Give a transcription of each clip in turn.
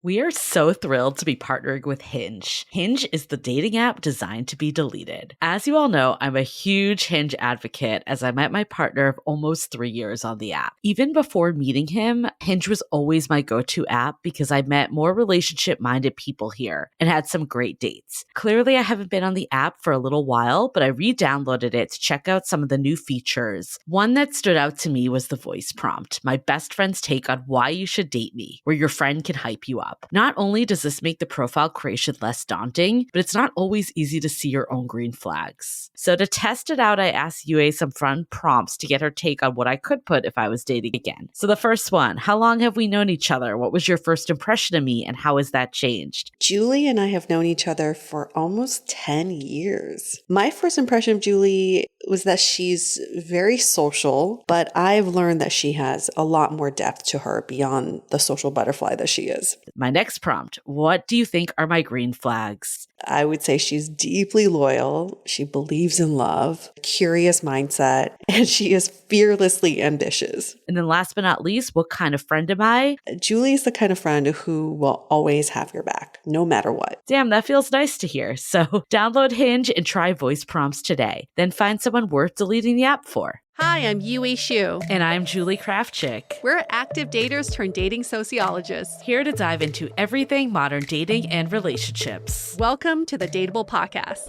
We are so thrilled to be partnering with Hinge. Hinge is the dating app designed to be deleted. As you all know, I'm a huge Hinge advocate as I met my partner of almost 3 years on the app. Even before meeting him, Hinge was always my go-to app because I met more relationship-minded people here and had some great dates. Clearly, I haven't been on the app for a little while, but I re-downloaded it to check out some of the new features. One that stood out to me was the voice prompt, my best friend's take on why you should date me, where your friend can hype you up. Not only does this make the profile creation less daunting, but it's not always easy to see your own green flags. So to test it out, I asked Yue some fun prompts to get her take on what I could put if I was dating again. So the first one, how long have we known each other? What was your first impression of me and how has that changed? Julie and I have known each other for almost 10 years. My first impression of Julie was that she's very social, but I've learned that she has a lot more depth to her beyond the social butterfly that she is. My next prompt, what do you think are my green flags? I would say she's deeply loyal. She believes in love, curious mindset, and she is fearlessly ambitious. And then last but not least, what kind of friend am I? Julie is the kind of friend who will always have your back, no matter what. Damn, that feels nice to hear. So download Hinge and try voice prompts today. Then find someone worth deleting the app for. Hi, I'm Yue Xu. And I'm Julie Kraftchick. We're active daters turned dating sociologists. Here to dive into everything modern dating and relationships. Welcome to the DATEABLE podcast.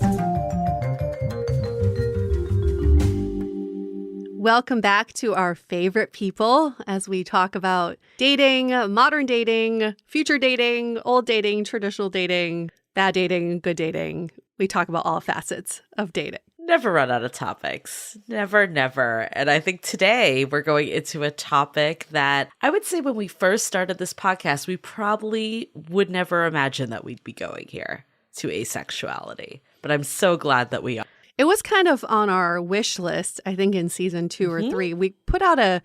Welcome back to our favorite people as we talk about dating, modern dating, future dating, old dating, traditional dating, bad dating, good dating. We talk about all facets of dating. Never run out of topics. Never, never. And I think today we're going into a topic that I would say when we first started this podcast, we probably would never imagine that we'd be going here to asexuality. But I'm so glad that we are. It was kind of on our wish list, I think in season 2 or 3. We put out a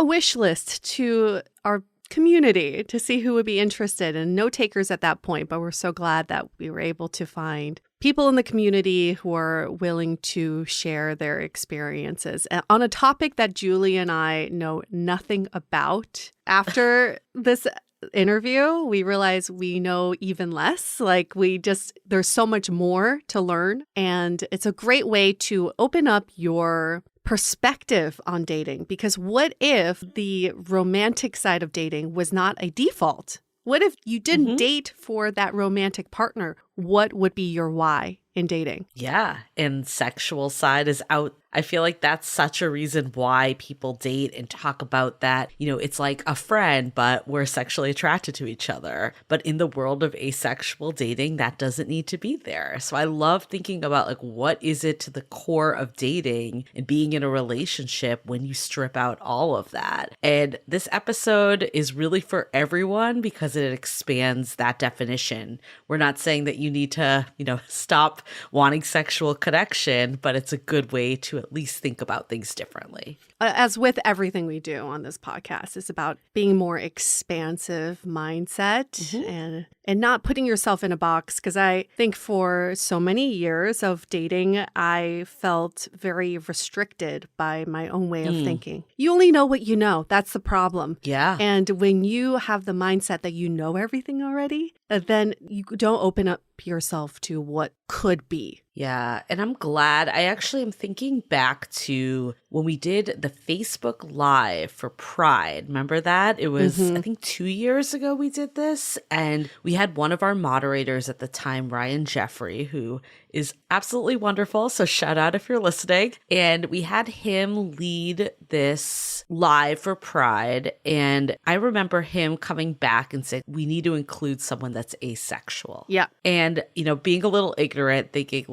wish list to our community to see who would be interested, and no takers at that point, but we're so glad that we were able to find people in the community who are willing to share their experiences on a topic that Julie and I know nothing about. After this interview, we realize we know even less. There's so much more to learn, and it's a great way to open up your perspective on dating, because what if the romantic side of dating was not a default? What if you didn't date for that romantic partner? What would be your why in dating? Yeah, and sexual side is out. I feel like that's such a reason why people date and talk about that. You know, it's like a friend, but we're sexually attracted to each other. But in the world of asexual dating, that doesn't need to be there. So I love thinking about what is it to the core of dating and being in a relationship when you strip out all of that. And this episode is really for everyone because it expands that definition. We're not saying that you need to, stop wanting sexual connection, but it's a good way to at least think about things differently. As with everything we do on this podcast, it's about being more expansive mindset and not putting yourself in a box. Because I think for so many years of dating, I felt very restricted by my own way of thinking. You only know what you know. That's the problem. Yeah. And when you have the mindset that you know everything already, then you don't open up yourself to what could be. Yeah. And I'm glad. I actually am thinking back to when we did the Facebook Live for Pride. Remember that? It was, I think 2 years ago we did this. And we had one of our moderators at the time, Ryan Jeffrey, who is absolutely wonderful. So shout out if you're listening. And we had him lead this live for Pride. And I remember him coming back and saying, we need to include someone that's asexual. Yeah. And, being a little ignorant, thinking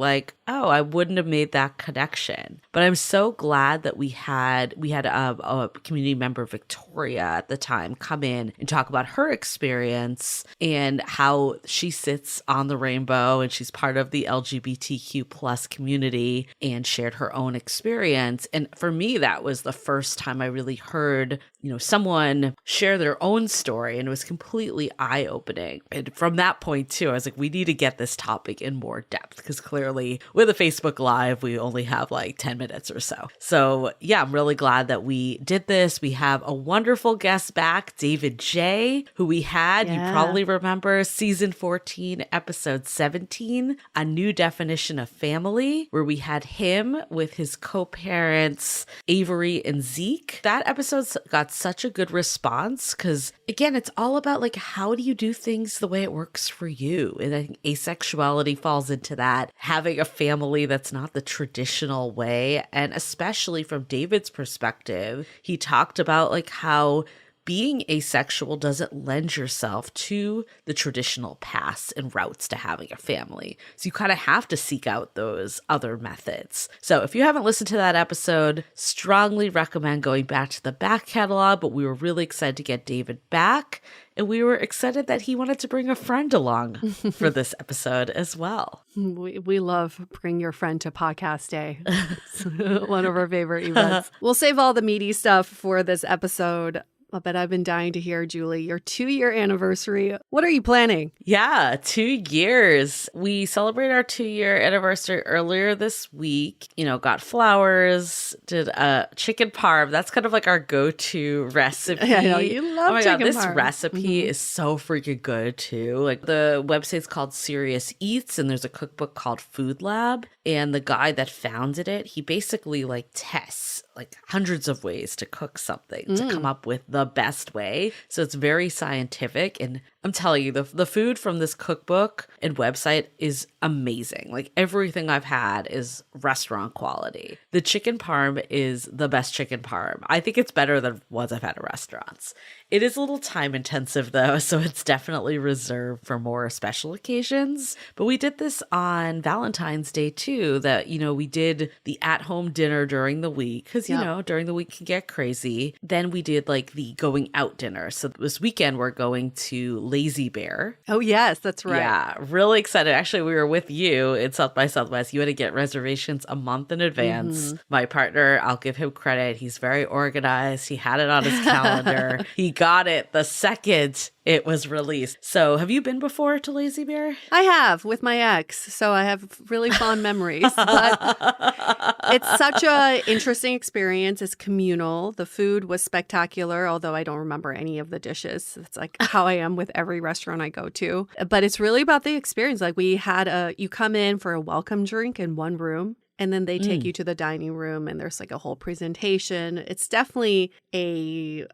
oh, I wouldn't have made that connection. But I'm so glad that we had a community member, Victoria, at the time come in and talk about her experience and how she sits on the rainbow and she's part of the LGBTQ plus community and shared her own experience. And for me, that was the first time I really heard, someone share their own story, and it was completely eye-opening. And from that point too, I was like, we need to get get this topic in more depth, because clearly with a Facebook Live, we only have like 10 minutes or so. So yeah, I'm really glad that we did this. We have a wonderful guest back, David J., who we had, you probably remember, season 14, episode 17, A New Definition of Family, where we had him with his co-parents, Avery and Zeke. That episode got such a good response because, again, it's all about like, how do you do things the way it works for you? And I think asexuality falls into that, having a family that's not the traditional way. And especially from David's perspective, he talked about like how being asexual doesn't lend yourself to the traditional paths and routes to having a family. So you kind of have to seek out those other methods. So if you haven't listened to that episode, strongly recommend going back to the back catalog, but we were really excited to get David back. And we were excited that he wanted to bring a friend along for this episode as well. We love Bring Your Friend to Podcast Day. It's one of our favorite events. We'll save all the meaty stuff for this episode. But I've been dying to hear, Julie, your 2-year anniversary. What are you planning? Yeah, 2 years. We celebrated our 2-year anniversary earlier this week. You know, got flowers, did a chicken parm. That's kind of like our go-to recipe. I know, you love Oh my chicken God, this parm. recipe is so freaking good too. Like the website's called Serious Eats, and there's a cookbook called Food Lab. And the guy that founded it, he basically like tests like hundreds of ways to cook something to come up with the best way. So it's very scientific. And I'm telling you, the food from this cookbook and website is amazing. Like everything I've had is restaurant quality. The chicken parm is the best chicken parm. I think it's better than ones I've had at restaurants. It is a little time intensive though, so it's definitely reserved for more special occasions. But we did this on Valentine's Day too, that, you know, we did the at-home dinner during the week because, you know, during the week can get crazy. Then we did like the going out dinner. So this weekend we're going to Lazy Bear. Oh, yes, that's right. Yeah, really excited. Actually, we were with you in South by Southwest. You had to get reservations a month in advance. My partner, I'll give him credit. He's very organized. He had it on his calendar. He got it the second it was released. So have you been before to Lazy Bear? I have with my ex, so I have really fond memories. But it's such an interesting experience. It's communal. The food was spectacular, although I don't remember any of the dishes. It's like how I am with every restaurant I go to. But it's really about the experience. Like we had you come in for a welcome drink in one room. And then they take you to the dining room and there's like a whole presentation. It's definitely an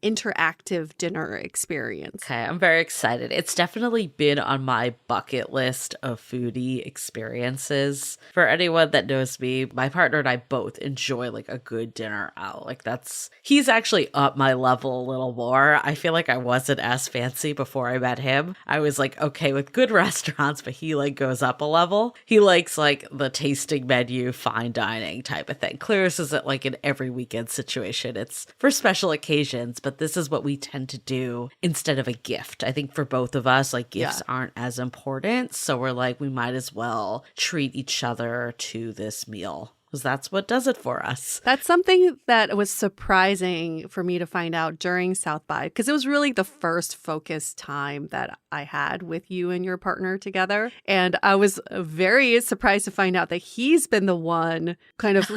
interactive dinner experience. Okay, I'm very excited. It's definitely been on my bucket list of foodie experiences. For anyone that knows me, my partner and I both enjoy like a good dinner out. Like he's actually up my level a little more. I feel like I wasn't as fancy before I met him. I was like okay with good restaurants, but he like goes up a level. He likes like the tasting menu, fine dining type of thing. Clearest isn't like an every weekend situation. It's for special occasions, but this is what we tend to do instead of a gift. I think for both of us, like gifts aren't as important. So we're like, we might as well treat each other to this meal. Because that's what does it for us. That's something that was surprising for me to find out during South by, because it was really the first focused time that I had with you and your partner together. And I was very surprised to find out that he's been the one kind of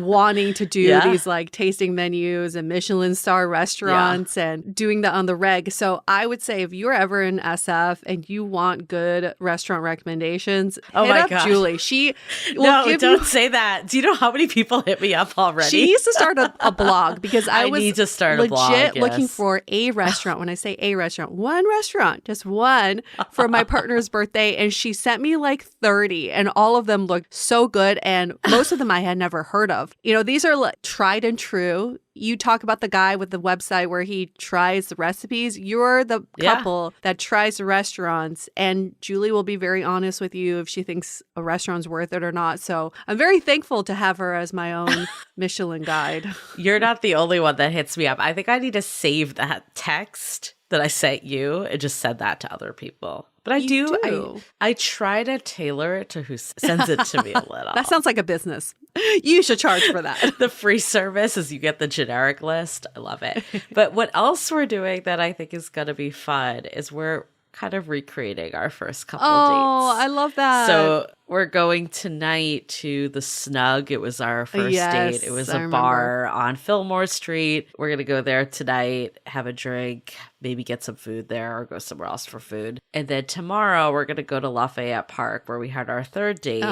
wanting to do these like tasting menus and Michelin star restaurants and doing that on the reg. So I would say if you're ever in SF and you want good restaurant recommendations, hit up Julie. She will give don't say that. Do you know how many people hit me up already? She needs to start a blog because I was need to start legit a blog, looking for a restaurant. When I say a restaurant, one restaurant, just one for my partner's birthday. And she sent me like 30 and all of them looked so good. And most of them I had never heard of. You know, these are like tried and true. You talk about the guy with the website where he tries the recipes. You're the couple that tries the restaurants. And Julie will be very honest with you if she thinks a restaurant's worth it or not. So I'm very thankful to have her as my own Michelin guide. You're not the only one that hits me up. I think I need to save that text that I sent you and just send that to other people. But I try to tailor it to who sends it to me a little. That sounds like a business. You should charge for that. The free service is you get the generic list. I love it. But what else we're doing that I think is going to be fun is we're kind of recreating our first couple Oh, dates. I love that. So we're going tonight to the Snug. It was our first date. It was a bar on Fillmore Street. We're going to go there tonight, have a drink, maybe get some food there or go somewhere else for food. And then tomorrow we're going to go to Lafayette Park where we had our third date,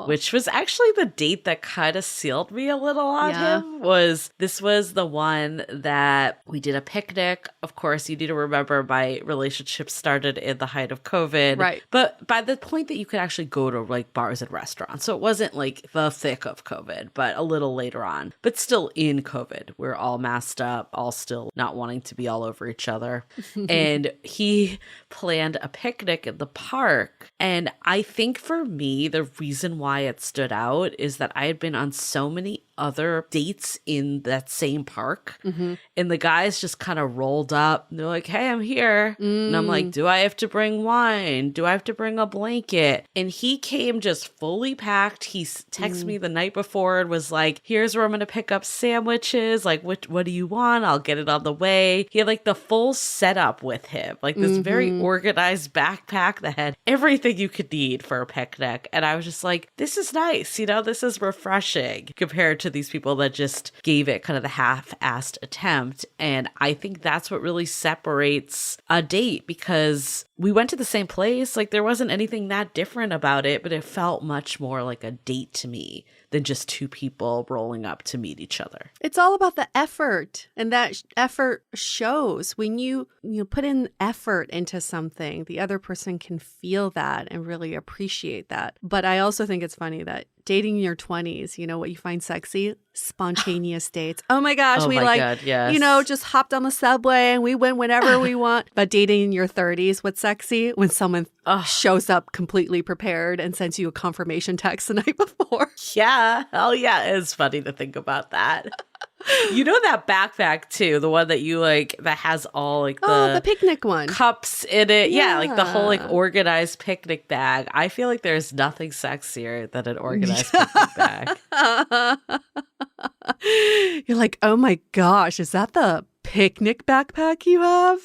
which was actually the date that kind of sealed me a little on him. This was the one that we did a picnic. Of course, you need to remember my relationship started in the height of COVID. Right. But by the point that you could actually go to like bars and restaurants. So it wasn't like the thick of COVID, but a little later on. But still in COVID. We're all masked up, all still not wanting to be all over each other. And he planned a picnic in the park. And I think for me, the reason why it stood out is that I had been on so many other dates in that same park. And the guys just kind of rolled up. They're like, hey, I'm here. And I'm like, do I have to bring wine? Do I have to bring a blanket? And he came just fully packed. He texted me the night before and was like, here's where I'm going to pick up sandwiches. Like, what do you want? I'll get it on the way. He had like the full setup with him, like this very organized backpack that had everything you could need for a picnic. And I was just like, this is nice. You know, this is refreshing compared to these people that just gave it kind of the half-assed attempt. And I think that's what really separates a date, because we went to the same place. Like there wasn't anything that different about it, but it felt much more like a date to me than just two people rolling up to meet each other. It's all about the effort, and that effort shows. When you put in effort into something, the other person can feel that and really appreciate that. But I also think it's funny that dating in your 20s, you know what you find sexy? Spontaneous dates. Oh my gosh, just hopped on the subway and we went whenever we want. But dating in your 30s, what's sexy? When someone shows up completely prepared and sends you a confirmation text the night before. Yeah. Oh yeah. It's funny to think about that. You know that backpack too, the one that you like that has all like the picnic one, cups in it. Yeah, like the whole like organized picnic bag. I feel like there's nothing sexier than an organized picnic bag. You're like, oh my gosh, is that the picnic backpack you have?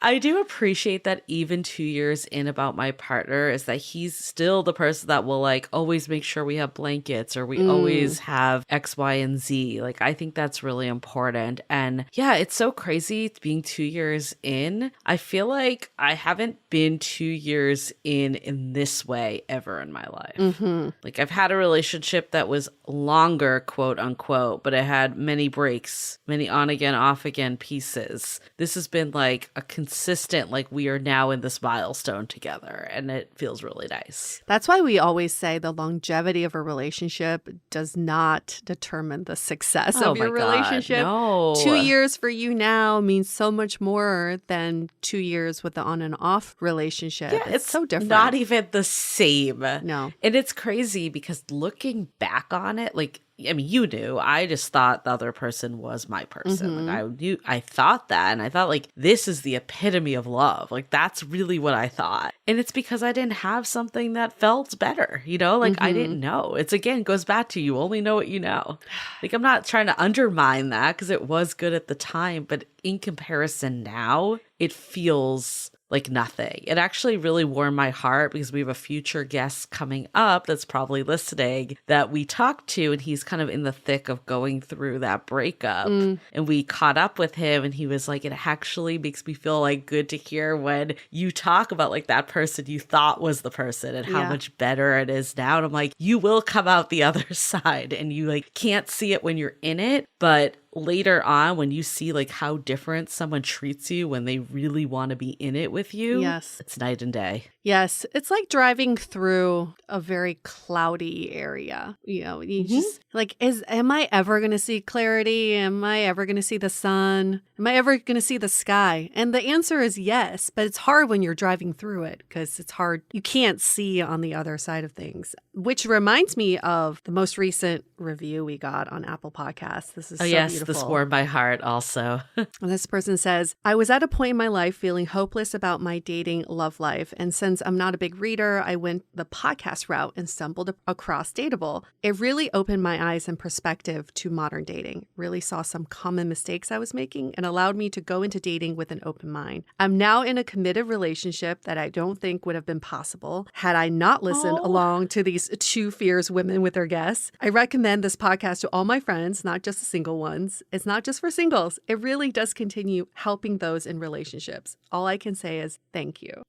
I do appreciate that even 2 years in about my partner is that he's still the person that will like always make sure we have blankets or we always have X, Y, and Z. Like, I think that's really important. And yeah, it's so crazy being 2 years in. I feel like I haven't been 2 years in this way ever in my life. Like I've had a relationship that was longer, quote unquote, but it had many breaks, many on again, off again pieces. This has been like a consistent, like we are now in this milestone together, and it feels really nice. That's why we always say the longevity of a relationship does not determine the success of your relationship. No. 2 years for you now means so much more than 2 years with the on and off relationship. Yeah, it's so different. Not even the same. No. And it's crazy because looking back on it, like, I mean, you knew. I just thought the other person was my person. Like I thought that, and I thought like this is the epitome of love. Like that's really what I thought. And it's because I didn't have something that felt better, you know? Like I didn't know. It's again goes back to you only know what you know. Like I'm not trying to undermine that because it was good at the time, but in comparison now, it feels like nothing. It actually really warmed my heart because we have a future guest coming up that's probably listening that we talked to, and he's kind of in the thick of going through that breakup. And we caught up with him, and he was like, it actually makes me feel like good to hear when you talk about like that person you thought was the person and how much better it is now. And I'm like, you will come out the other side, and you like can't see it when you're in it, but later on when you see like how different someone treats you when they really want to be in it with you, it's night and day. Yes, it's like driving through a very cloudy area. You know, you just like, am I ever going to see clarity? Am I ever going to see the sun? Am I ever going to see the sky? And the answer is yes, but it's hard when you're driving through it because it's hard. You can't see on the other side of things, which reminds me of the most recent review we got on Apple Podcasts. This is beautiful. This warmed my heart also. And this person says, I was at a point in my life feeling hopeless about my dating love life. And since I'm not a big reader, I went the podcast route and stumbled across Dateable. It really opened my eyes and perspective to modern dating, really saw some common mistakes I was making and allowed me to go into dating with an open mind. I'm now in a committed relationship that I don't think would have been possible had I not listened along to these two fierce women with their guests. I recommend this podcast to all my friends, not just the single ones. It's not just for singles. It really does continue helping those in relationships. All I can say is thank you.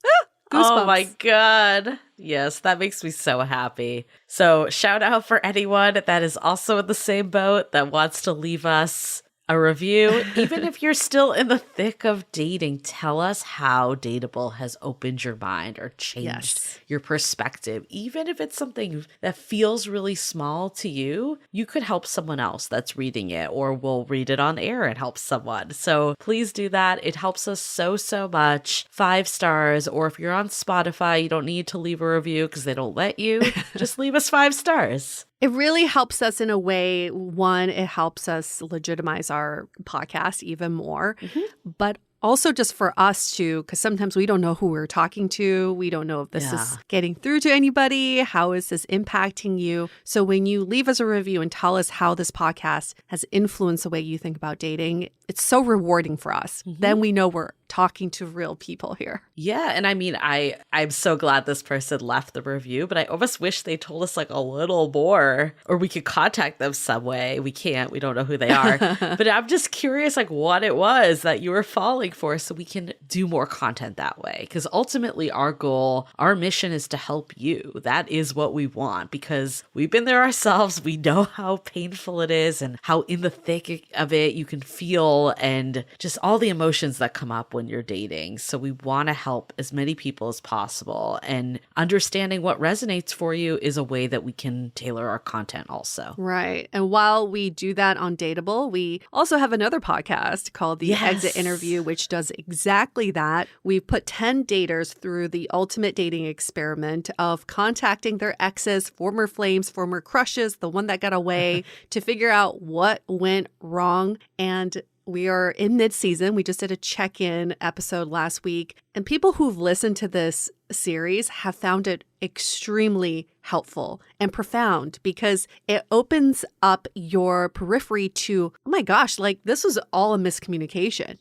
Goosebumps. Oh my God. Yes, that makes me so happy. So shout out for anyone that is also in the same boat that wants to leave us a review. Even if you're still in the thick of dating, tell us how Dateable has opened your mind or changed your perspective. Even if it's something that feels really small to you, you could help someone else that's reading it, or we'll read it on air and help someone. So please do that. It helps us so much. 5 stars, or if you're on Spotify, you don't need to leave a review because they don't let you. Just leave us 5 stars. It really helps us in a way. One, it helps us legitimize our podcast even more, but also just for us to, because sometimes we don't know who we're talking to. We don't know if this is getting through to anybody. How is this impacting you? So when you leave us a review and tell us how this podcast has influenced the way you think about dating, it's so rewarding for us. Then we know we're talking to real people here. Yeah. And I mean, I'm so glad this person left the review, but I almost wish they told us like a little more, or we could contact them some way. We can't. We don't know who they are. But I'm just curious like what it was that you were falling for so we can do more content that way. Because ultimately our goal, our mission is to help you. That is what we want, because we've been there ourselves. We know how painful it is and how in the thick of it you can feel, and just all the emotions that come up when you're dating. So we want to help as many people as possible, and understanding what resonates for you is a way that we can tailor our content also. Right. And while we do that on Dateable, we also have another podcast called The Exit Interview, which does exactly that. We've put 10 daters through the ultimate dating experiment of contacting their exes, former flames, former crushes, the one that got away, to figure out what went wrong. And we are in mid-season. We just did a check-in episode last week. And people who've listened to this series have found it extremely helpful and profound, because it opens up your periphery to, oh my gosh, like this was all a miscommunication.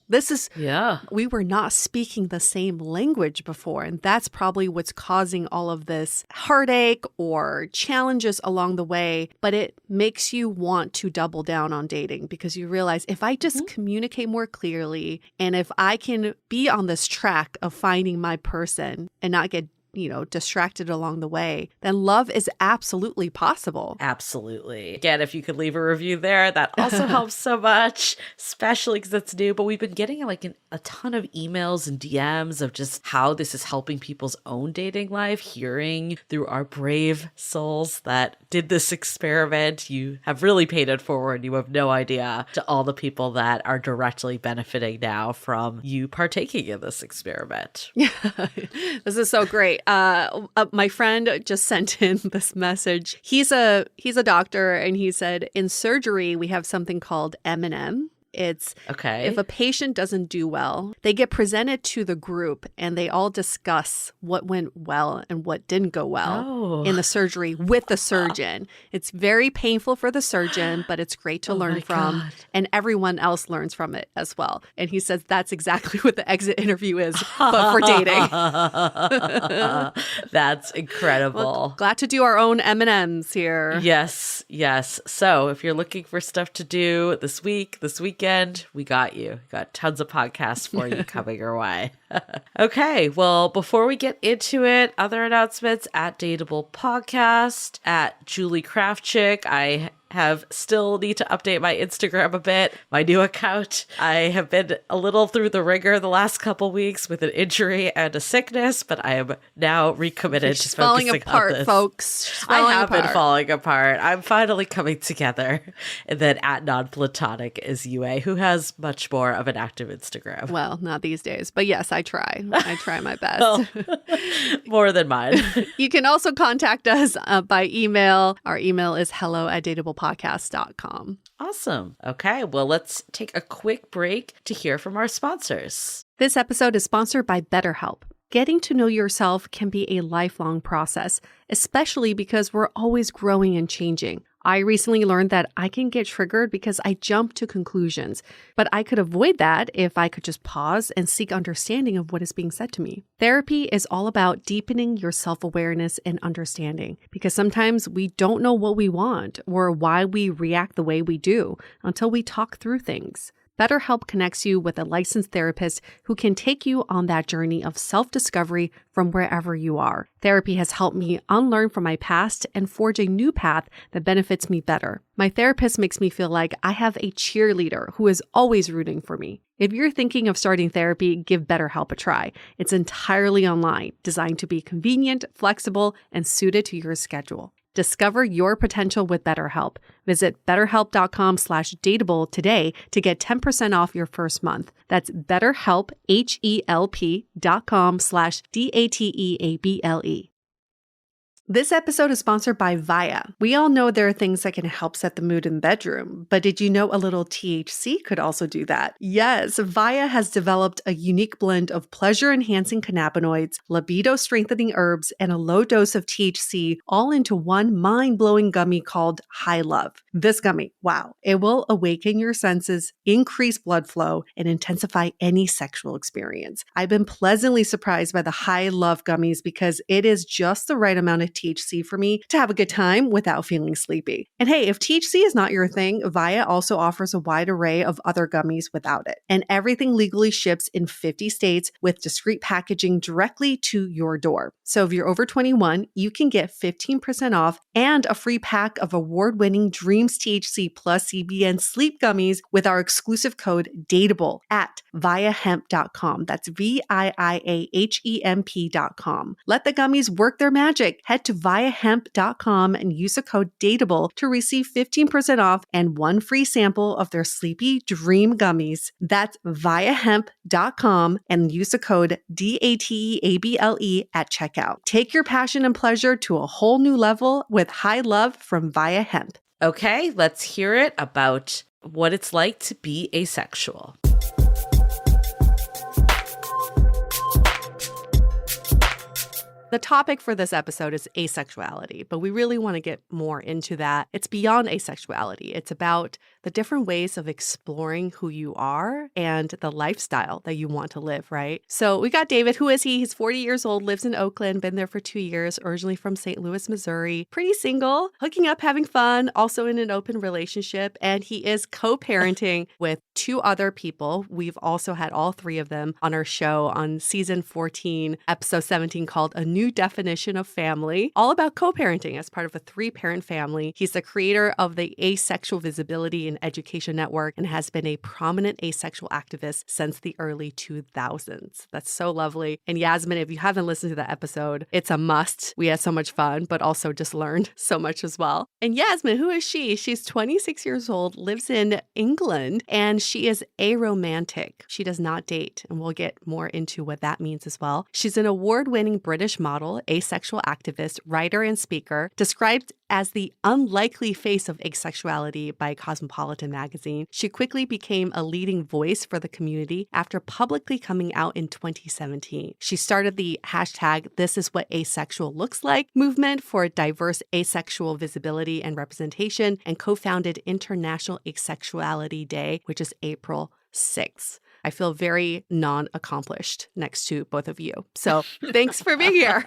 We were not speaking the same language before. And that's probably what's causing all of this heartache or challenges along the way. But it makes you want to double down on dating, because you realize if I just communicate more clearly, and if I can be on this track of finding my person and not get distracted along the way, then love is absolutely possible. Absolutely. Again, if you could leave a review there, that also helps so much, especially because it's new. But we've been getting like a ton of emails and DMs of just how this is helping people's own dating life, hearing through our brave souls that did this experiment. You have really paid it forward. You have no idea, to all the people that are directly benefiting now from you partaking in this experiment. Yeah, this is so great. My friend just sent in this message. He's a doctor, and he said, in surgery, we have something called M&M. It's if a patient doesn't do well, they get presented to the group and they all discuss what went well and what didn't go well in the surgery with the surgeon. It's very painful for the surgeon, but it's great to learn from. God. And everyone else learns from it as well. And he says that's exactly what the exit interview is, but for dating. That's incredible. Well, glad to do our own M&Ms here. Yes. So if you're looking for stuff to do this weekend, we got you. Got tons of podcasts for you coming your way. Okay, well, before we get into it, other announcements at Dateable Podcast, at Julie Kraftchick. I still need to update my Instagram a bit, my new account. I have been a little through the ringer the last couple weeks with an injury and a sickness, but I am now recommitted to focusing on this. Falling apart, folks. I have been falling apart. I'm finally coming together. And then at Non-Platonic is UA, who has much more of an active Instagram. Well, not these days, but yes, I try. I try my best. Well, more than mine. You can also contact us by email. Our email is hello@dateablepodcast.com. Awesome. Okay, well, let's take a quick break to hear from our sponsors. This episode is sponsored by BetterHelp. Getting to know yourself can be a lifelong process, especially because we're always growing and changing. I recently learned that I can get triggered because I jump to conclusions, but I could avoid that if I could just pause and seek understanding of what is being said to me. Therapy is all about deepening your self-awareness and understanding, because sometimes we don't know what we want or why we react the way we do until we talk through things. BetterHelp connects you with a licensed therapist who can take you on that journey of self-discovery from wherever you are. Therapy has helped me unlearn from my past and forge a new path that benefits me better. My therapist makes me feel like I have a cheerleader who is always rooting for me. If you're thinking of starting therapy, give BetterHelp a try. It's entirely online, designed to be convenient, flexible, and suited to your schedule. Discover your potential with BetterHelp. Visit betterhelp.com/dateable today to get 10% off your first month. That's BetterHelp, HELP.com/DATEABLE. This episode is sponsored by Via. We all know there are things that can help set the mood in the bedroom, but did you know a little THC could also do that? Yes, Via has developed a unique blend of pleasure-enhancing cannabinoids, libido-strengthening herbs, and a low dose of THC all into one mind-blowing gummy called High Love. This gummy, wow, it will awaken your senses, increase blood flow, and intensify any sexual experience. I've been pleasantly surprised by the High Love gummies because it is just the right amount of THC for me to have a good time without feeling sleepy. And hey, if THC is not your thing, Via also offers a wide array of other gummies without it. And everything legally ships in 50 states with discreet packaging directly to your door. So if you're over 21, you can get 15% off and a free pack of award-winning Dreams THC plus CBN sleep gummies with our exclusive code DATEABLE at viahemp.com. That's VIIAHEMP.com. Let the gummies work their magic. Head to viahemp.com and use the code DATEABLE to receive 15% off and one free sample of their Sleepy Dream gummies. That's viahemp.com and use the code DATEABLE at checkout. Take your passion and pleasure to a whole new level with High Love from Via Hemp. Okay, let's hear it about what it's like to be asexual. The topic for this episode is asexuality, but we really want to get more into that. It's beyond asexuality. It's about the different ways of exploring who you are and the lifestyle that you want to live, right? So we got David. Who is he? He's 40 years old, lives in Oakland, been there for 2 years, originally from St. Louis, Missouri. Pretty single, hooking up, having fun, also in an open relationship. And he is co-parenting with 2 other people. We've also had all 3 of them on our show on season 14, episode 17, called A New Definition of Family, all about co-parenting as part of a 3-parent family. He's the creator of the Asexual Visibility and Education Network and has been a prominent asexual activist since the early 2000s. That's so lovely. And Yasmin, if you haven't listened to that episode, it's a must. We had so much fun, but also just learned so much as well. And Yasmin, who is she? She's 26 years old, lives in England, and she is aromantic. She does not date, and we'll get more into what that means as well. She's an award-winning British model, asexual activist, writer, and speaker, described as the unlikely face of asexuality by Cosmopolitan magazine. She quickly became a leading voice for the community after publicly coming out in 2017. She started the hashtag This Is What Asexual Looks Like movement for diverse asexual visibility and representation and co-founded International Asexuality Day, which is April 6th. I feel very non-accomplished next to both of you. So thanks for being here.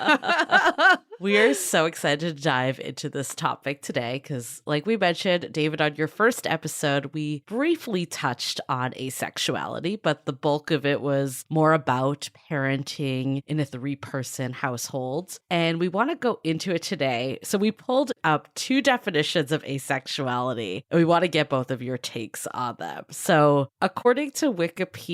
We are so excited to dive into this topic today because, like we mentioned, David, on your first episode, we briefly touched on asexuality, but the bulk of it was more about parenting in a 3-person household. And we want to go into it today. So we pulled up 2 definitions of asexuality, and we want to get both of your takes on them. So according to Wikipedia,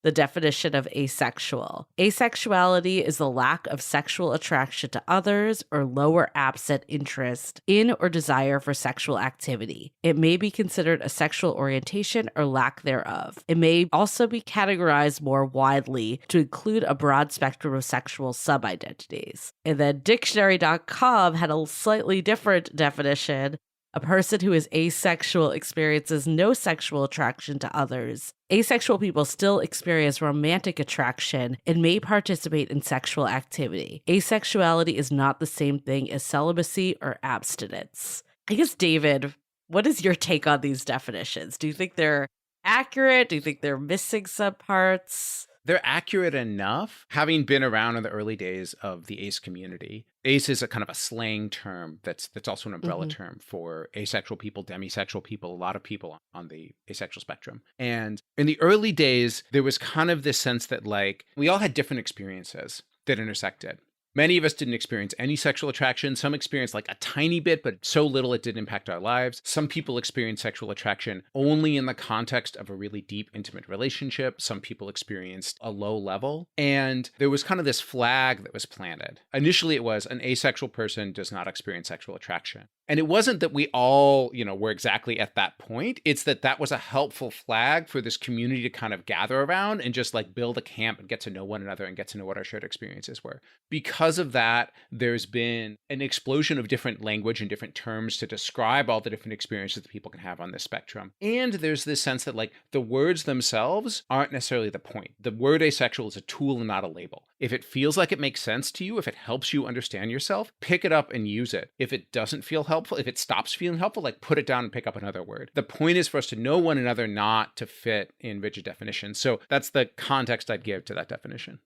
the definition of asexual: asexuality is the lack of sexual attraction to others or lower absent interest in or desire for sexual activity. It may be considered a sexual orientation or lack thereof. It may also be categorized more widely to include a broad spectrum of sexual sub-identities. And then dictionary.com had a slightly different definition. A person who is asexual experiences no sexual attraction to others. Asexual people still experience romantic attraction and may participate in sexual activity. Asexuality is not the same thing as celibacy or abstinence. I guess, David, what is your take on these definitions? Do you think they're accurate? Do you think they're missing some parts? They're accurate enough. Having been around in the early days of the ace community, ace is a kind of a slang term that's also an umbrella term for asexual people, demisexual people, a lot of people on the asexual spectrum. And in the early days, there was kind of this sense that like we all had different experiences that intersected. Many of us didn't experience any sexual attraction. Some experienced like a tiny bit, but so little it didn't impact our lives. Some people experienced sexual attraction only in the context of a really deep, intimate relationship. Some people experienced a low level. And there was kind of this flag that was planted. Initially, it was an asexual person does not experience sexual attraction. And it wasn't that we all, were exactly at that point. It's that was a helpful flag for this community to kind of gather around and just like build a camp and get to know one another and get to know what our shared experiences were. Because of that, there's been an explosion of different language and different terms to describe all the different experiences that people can have on this spectrum. And there's this sense that like the words themselves aren't necessarily the point. The word asexual is a tool and not a label. If it feels like it makes sense to you, if it helps you understand yourself, pick it up and use it. If it doesn't feel helpful, if it stops feeling helpful, like put it down and pick up another word. The point is for us to know one another, not to fit in rigid definitions. So that's the context I'd give to that definition.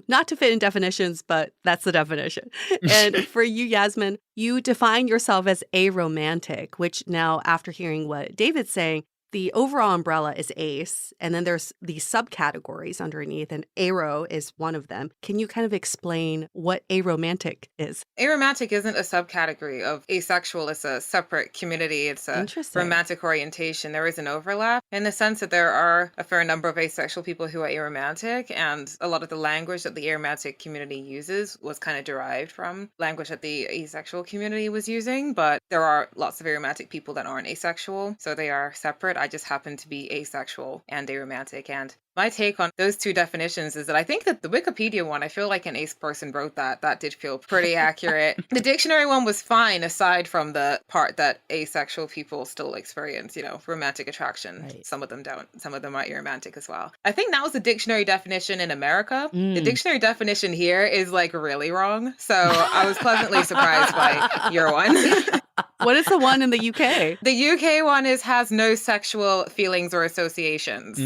Not to fit in definitions, but that's the definition. And for you, Yasmin, you define yourself as aromantic, which now, after hearing what David's saying, the overall umbrella is ace, and then there's these subcategories underneath, and aro is one of them. Can you kind of explain what aromantic is? Aromantic isn't a subcategory of asexual. It's a separate community. It's a romantic orientation. There is an overlap in the sense that there are a fair number of asexual people who are aromantic, and a lot of the language that the aromantic community uses was kind of derived from language that the asexual community was using, but there are lots of aromantic people that aren't asexual, so they are separate. I just happen to be asexual and aromantic. And my take on those two definitions is that I think that the Wikipedia one, I feel like an ace person wrote that. That did feel pretty accurate. The dictionary one was fine, aside from the part that asexual people still experience, romantic attraction. Right. Some of them don't. Some of them are aromantic as well. I think that was the dictionary definition in America. The dictionary definition here is like really wrong. So I was pleasantly surprised by your one. What is the one in the UK? The UK one has no sexual feelings or associations.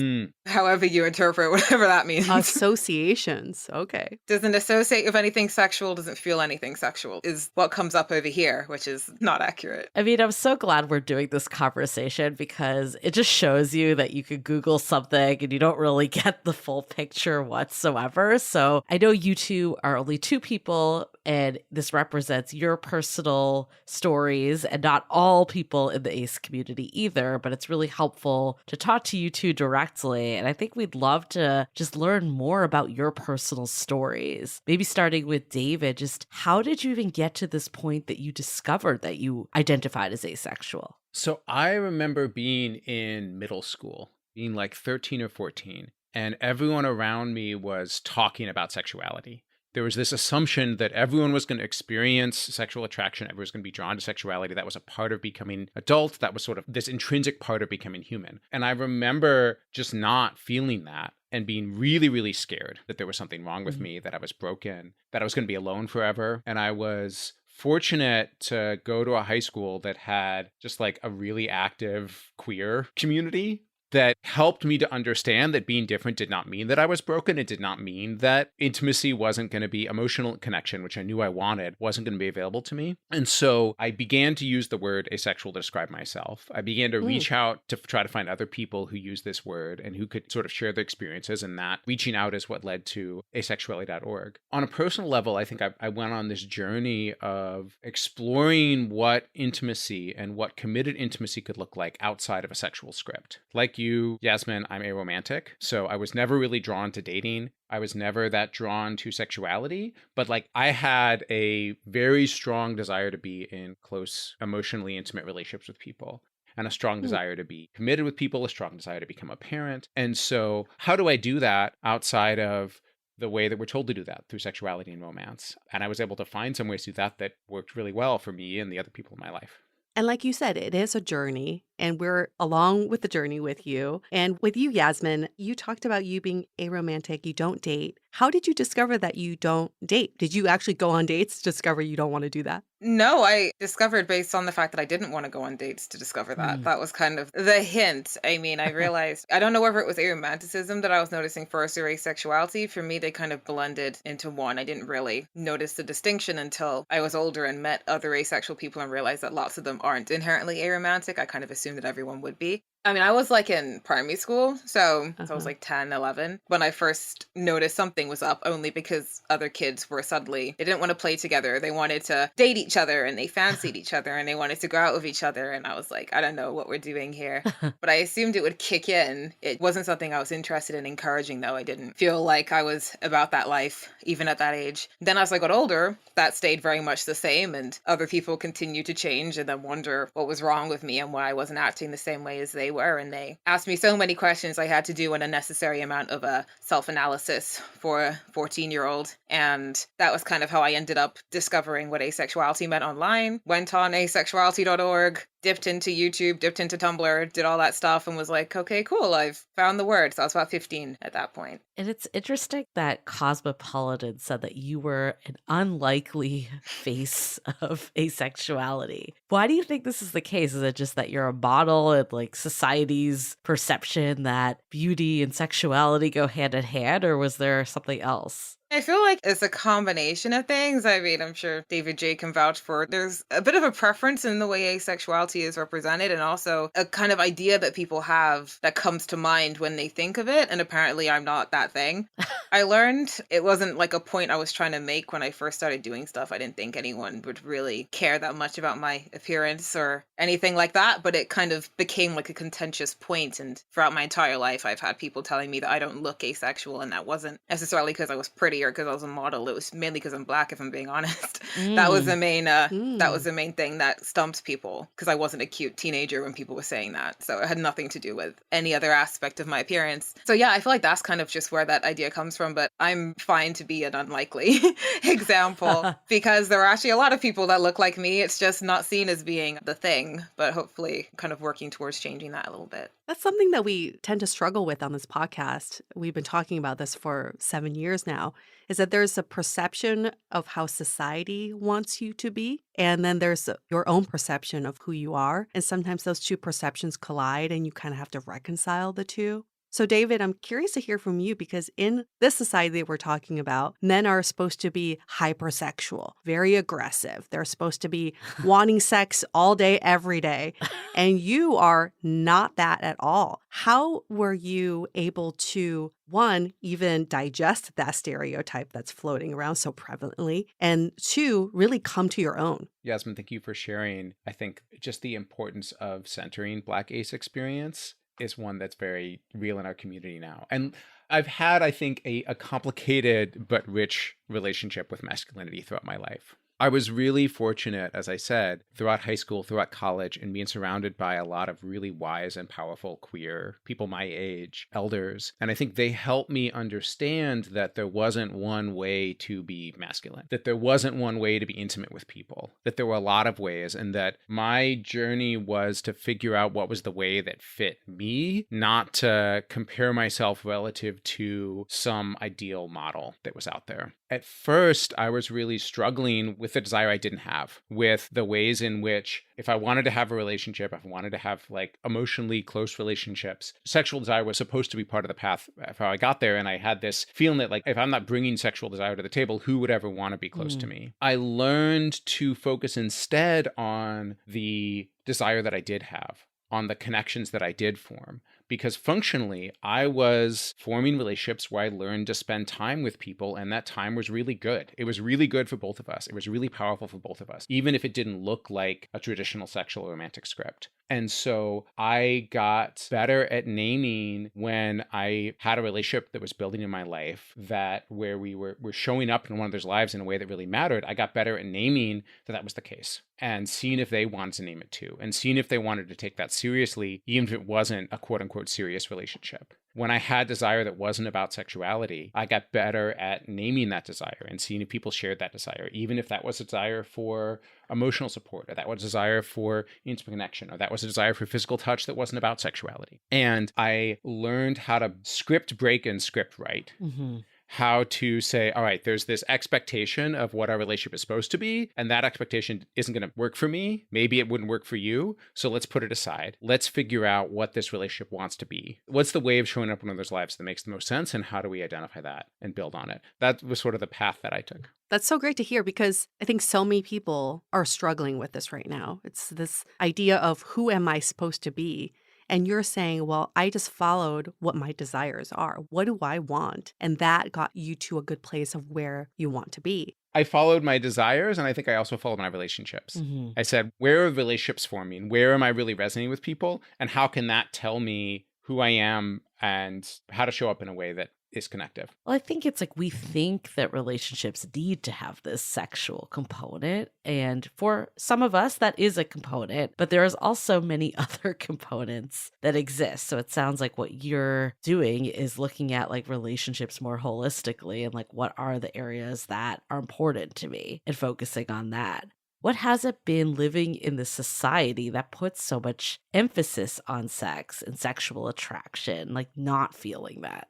However you interpret whatever that means. Associations. Okay. Doesn't associate with anything sexual, doesn't feel anything sexual, is what comes up over here, which is not accurate. I mean, I'm so glad we're doing this conversation because it just shows you that you could Google something and you don't really get the full picture whatsoever. So I know you two are only two people, and this represents your personal stories and not all people in the ACE community either, but it's really helpful to talk to you two directly. And I think we'd love to just learn more about your personal stories. Maybe starting with David, just how did you even get to this point that you discovered that you identified as asexual? So I remember being in middle school, being like 13 or 14, and everyone around me was talking about sexuality. There was this assumption that everyone was going to experience sexual attraction, everyone was going to be drawn to sexuality. That was a part of becoming adult. That was sort of this intrinsic part of becoming human. And I remember just not feeling that and being really, really scared that there was something wrong with me, that I was broken, that I was going to be alone forever. And I was fortunate to go to a high school that had just like a really active queer community that helped me to understand that being different did not mean that I was broken. It did not mean that intimacy wasn't going to be emotional connection, which I knew I wanted, wasn't going to be available to me. And so I began to use the word asexual to describe myself. I began to reach out to try to find other people who use this word and who could sort of share their experiences, and that reaching out is what led to asexuality.org. On a personal level, I think I went on this journey of exploring what intimacy and what committed intimacy could look like outside of a sexual script. Like you, Yasmin, I'm aromantic, so I was never really drawn to dating. I was never that drawn to sexuality, but like I had a very strong desire to be in close, emotionally intimate relationships with people, and a strong desire to be committed with people, a strong desire to become a parent. And so how do I do that outside of the way that we're told to do that, through sexuality and romance? And I was able to find some ways to do that that worked really well for me and the other people in my life. And like you said, it is a journey, and we're along with the journey with you. And with you, Yasmin, you talked about you being aromantic, you don't date. How did you discover that you don't date? Did you actually go on dates to discover you don't want to do that? No, I discovered based on the fact that I didn't want to go on dates to discover that. That was kind of the hint. I mean, I realized, I don't know whether it was aromanticism that I was noticing first or asexuality. For me, they kind of blended into one. I didn't really notice the distinction until I was older and met other asexual people and realized that lots of them aren't inherently aromantic. I kind of assumed that everyone would be. I mean, I was like in primary school, so I was like 10, 11, when I first noticed something was up, only because other kids were suddenly, they didn't want to play together. They wanted to date each other and they fancied each other and they wanted to go out with each other. And I was like, I don't know what we're doing here. But I assumed it would kick in. It wasn't something I was interested in encouraging, though. I didn't feel like I was about that life, even at that age. Then as I got older, that stayed very much the same, and other people continued to change and then wonder what was wrong with me and why I wasn't acting the same way as they were. And they asked me so many questions. I had to do an unnecessary amount of self-analysis for a 14-year-old. And that was kind of how I ended up discovering what asexuality meant online. Went on asexuality.org, dipped into YouTube, dipped into Tumblr, did all that stuff, and was like, okay, cool, I've found the word. So I was about 15 at that point. And it's interesting that Cosmopolitan said that you were an unlikely face of asexuality. Why do you think this is the case? Is it just that you're a model and like society's perception that beauty and sexuality go hand in hand, or was there something else? I feel like it's a combination of things. I mean, I'm sure David J can vouch for it. There's a bit of a preference in the way asexuality is represented, and also a kind of idea that people have that comes to mind when they think of it. And apparently I'm not that thing. I learned it wasn't like a point I was trying to make when I first started doing stuff. I didn't think anyone would really care that much about my appearance or anything like that, but it kind of became like a contentious point. And throughout my entire life, I've had people telling me that I don't look asexual, and that wasn't necessarily because I was pretty or because I was a model. It was mainly because I'm Black, if I'm being honest. That was the main that was the main thing that stumped people, because I wasn't a cute teenager when people were saying that. So it had nothing to do with any other aspect of my appearance. So yeah, I feel like that's kind of just where that idea comes from, but I'm fine to be an unlikely example because there are actually a lot of people that look like me. It's just not seen as being the thing, but hopefully kind of working towards changing that a little bit. That's something that we tend to struggle with on this podcast. We've been talking about this for 7 years now, is that there's a perception of how society wants you to be, and then there's your own perception of who you are. And sometimes those two perceptions collide and you kind of have to reconcile the two. So, David, I'm curious to hear from you, because in this society that we're talking about, men are supposed to be hypersexual, very aggressive. They're supposed to be wanting sex all day, every day. And you are not that at all. How were you able to, one, even digest that stereotype that's floating around so prevalently, and two, really come to your own? Yasmin, thank you for sharing. I think just the importance of centering Black ace experience is one that's very real in our community now. And I've had, I think, a complicated but rich relationship with masculinity throughout my life. I was really fortunate, as I said, throughout high school, throughout college, and being surrounded by a lot of really wise and powerful queer people my age, elders. And I think they helped me understand that there wasn't one way to be masculine, that there wasn't one way to be intimate with people, that there were a lot of ways, and that my journey was to figure out what was the way that fit me, not to compare myself relative to some ideal model that was out there. At first, I was really struggling with the desire I didn't have, with the ways in which if I wanted to have a relationship, if I wanted to have like emotionally close relationships, sexual desire was supposed to be part of the path of how I got there. And I had this feeling that like, if I'm not bringing sexual desire to the table, who would ever want to be close to me? I learned to focus instead on the desire that I did have, on the connections that I did form. Because functionally, I was forming relationships where I learned to spend time with people, and that time was really good. It was really good for both of us. It was really powerful for both of us, even if it didn't look like a traditional sexual romantic script. And so I got better at naming when I had a relationship that was building in my life, that where we were showing up in one of those lives in a way that really mattered. I got better at naming that was the case. and seeing if they wanted to name it too, and seeing if they wanted to take that seriously, even if it wasn't a quote unquote serious relationship. When I had desire that wasn't about sexuality, I got better at naming that desire and seeing if people shared that desire, even if that was a desire for emotional support, or that was a desire for intimate connection, or that was a desire for physical touch that wasn't about sexuality. And I learned how to script break and script write. Mm-hmm. How to say, all right, there's this expectation of what our relationship is supposed to be, and that expectation isn't going to work for me. Maybe it wouldn't work for you. So let's put it aside. Let's figure out what this relationship wants to be. What's the way of showing up in others' lives that makes the most sense, and how do we identify that and build on it? That was sort of the path that I took. That's so great to hear, because I think so many people are struggling with this right now. It's this idea of who am I supposed to be? And you're saying, well, I just followed what my desires are. What do I want? And that got you to a good place of where you want to be. I followed my desires, and I think I also followed my relationships. Mm-hmm. I said, where are relationships forming? Where am I really resonating with people? And how can that tell me who I am and how to show up in a way that is connective? Well, I think it's like we think that relationships need to have this sexual component. And for some of us, that is a component, but there is also many other components that exist. So it sounds like what you're doing is looking at like relationships more holistically and like what are the areas that are important to me and focusing on that. What has it been living in this society that puts so much emphasis on sex and sexual attraction, like not feeling that?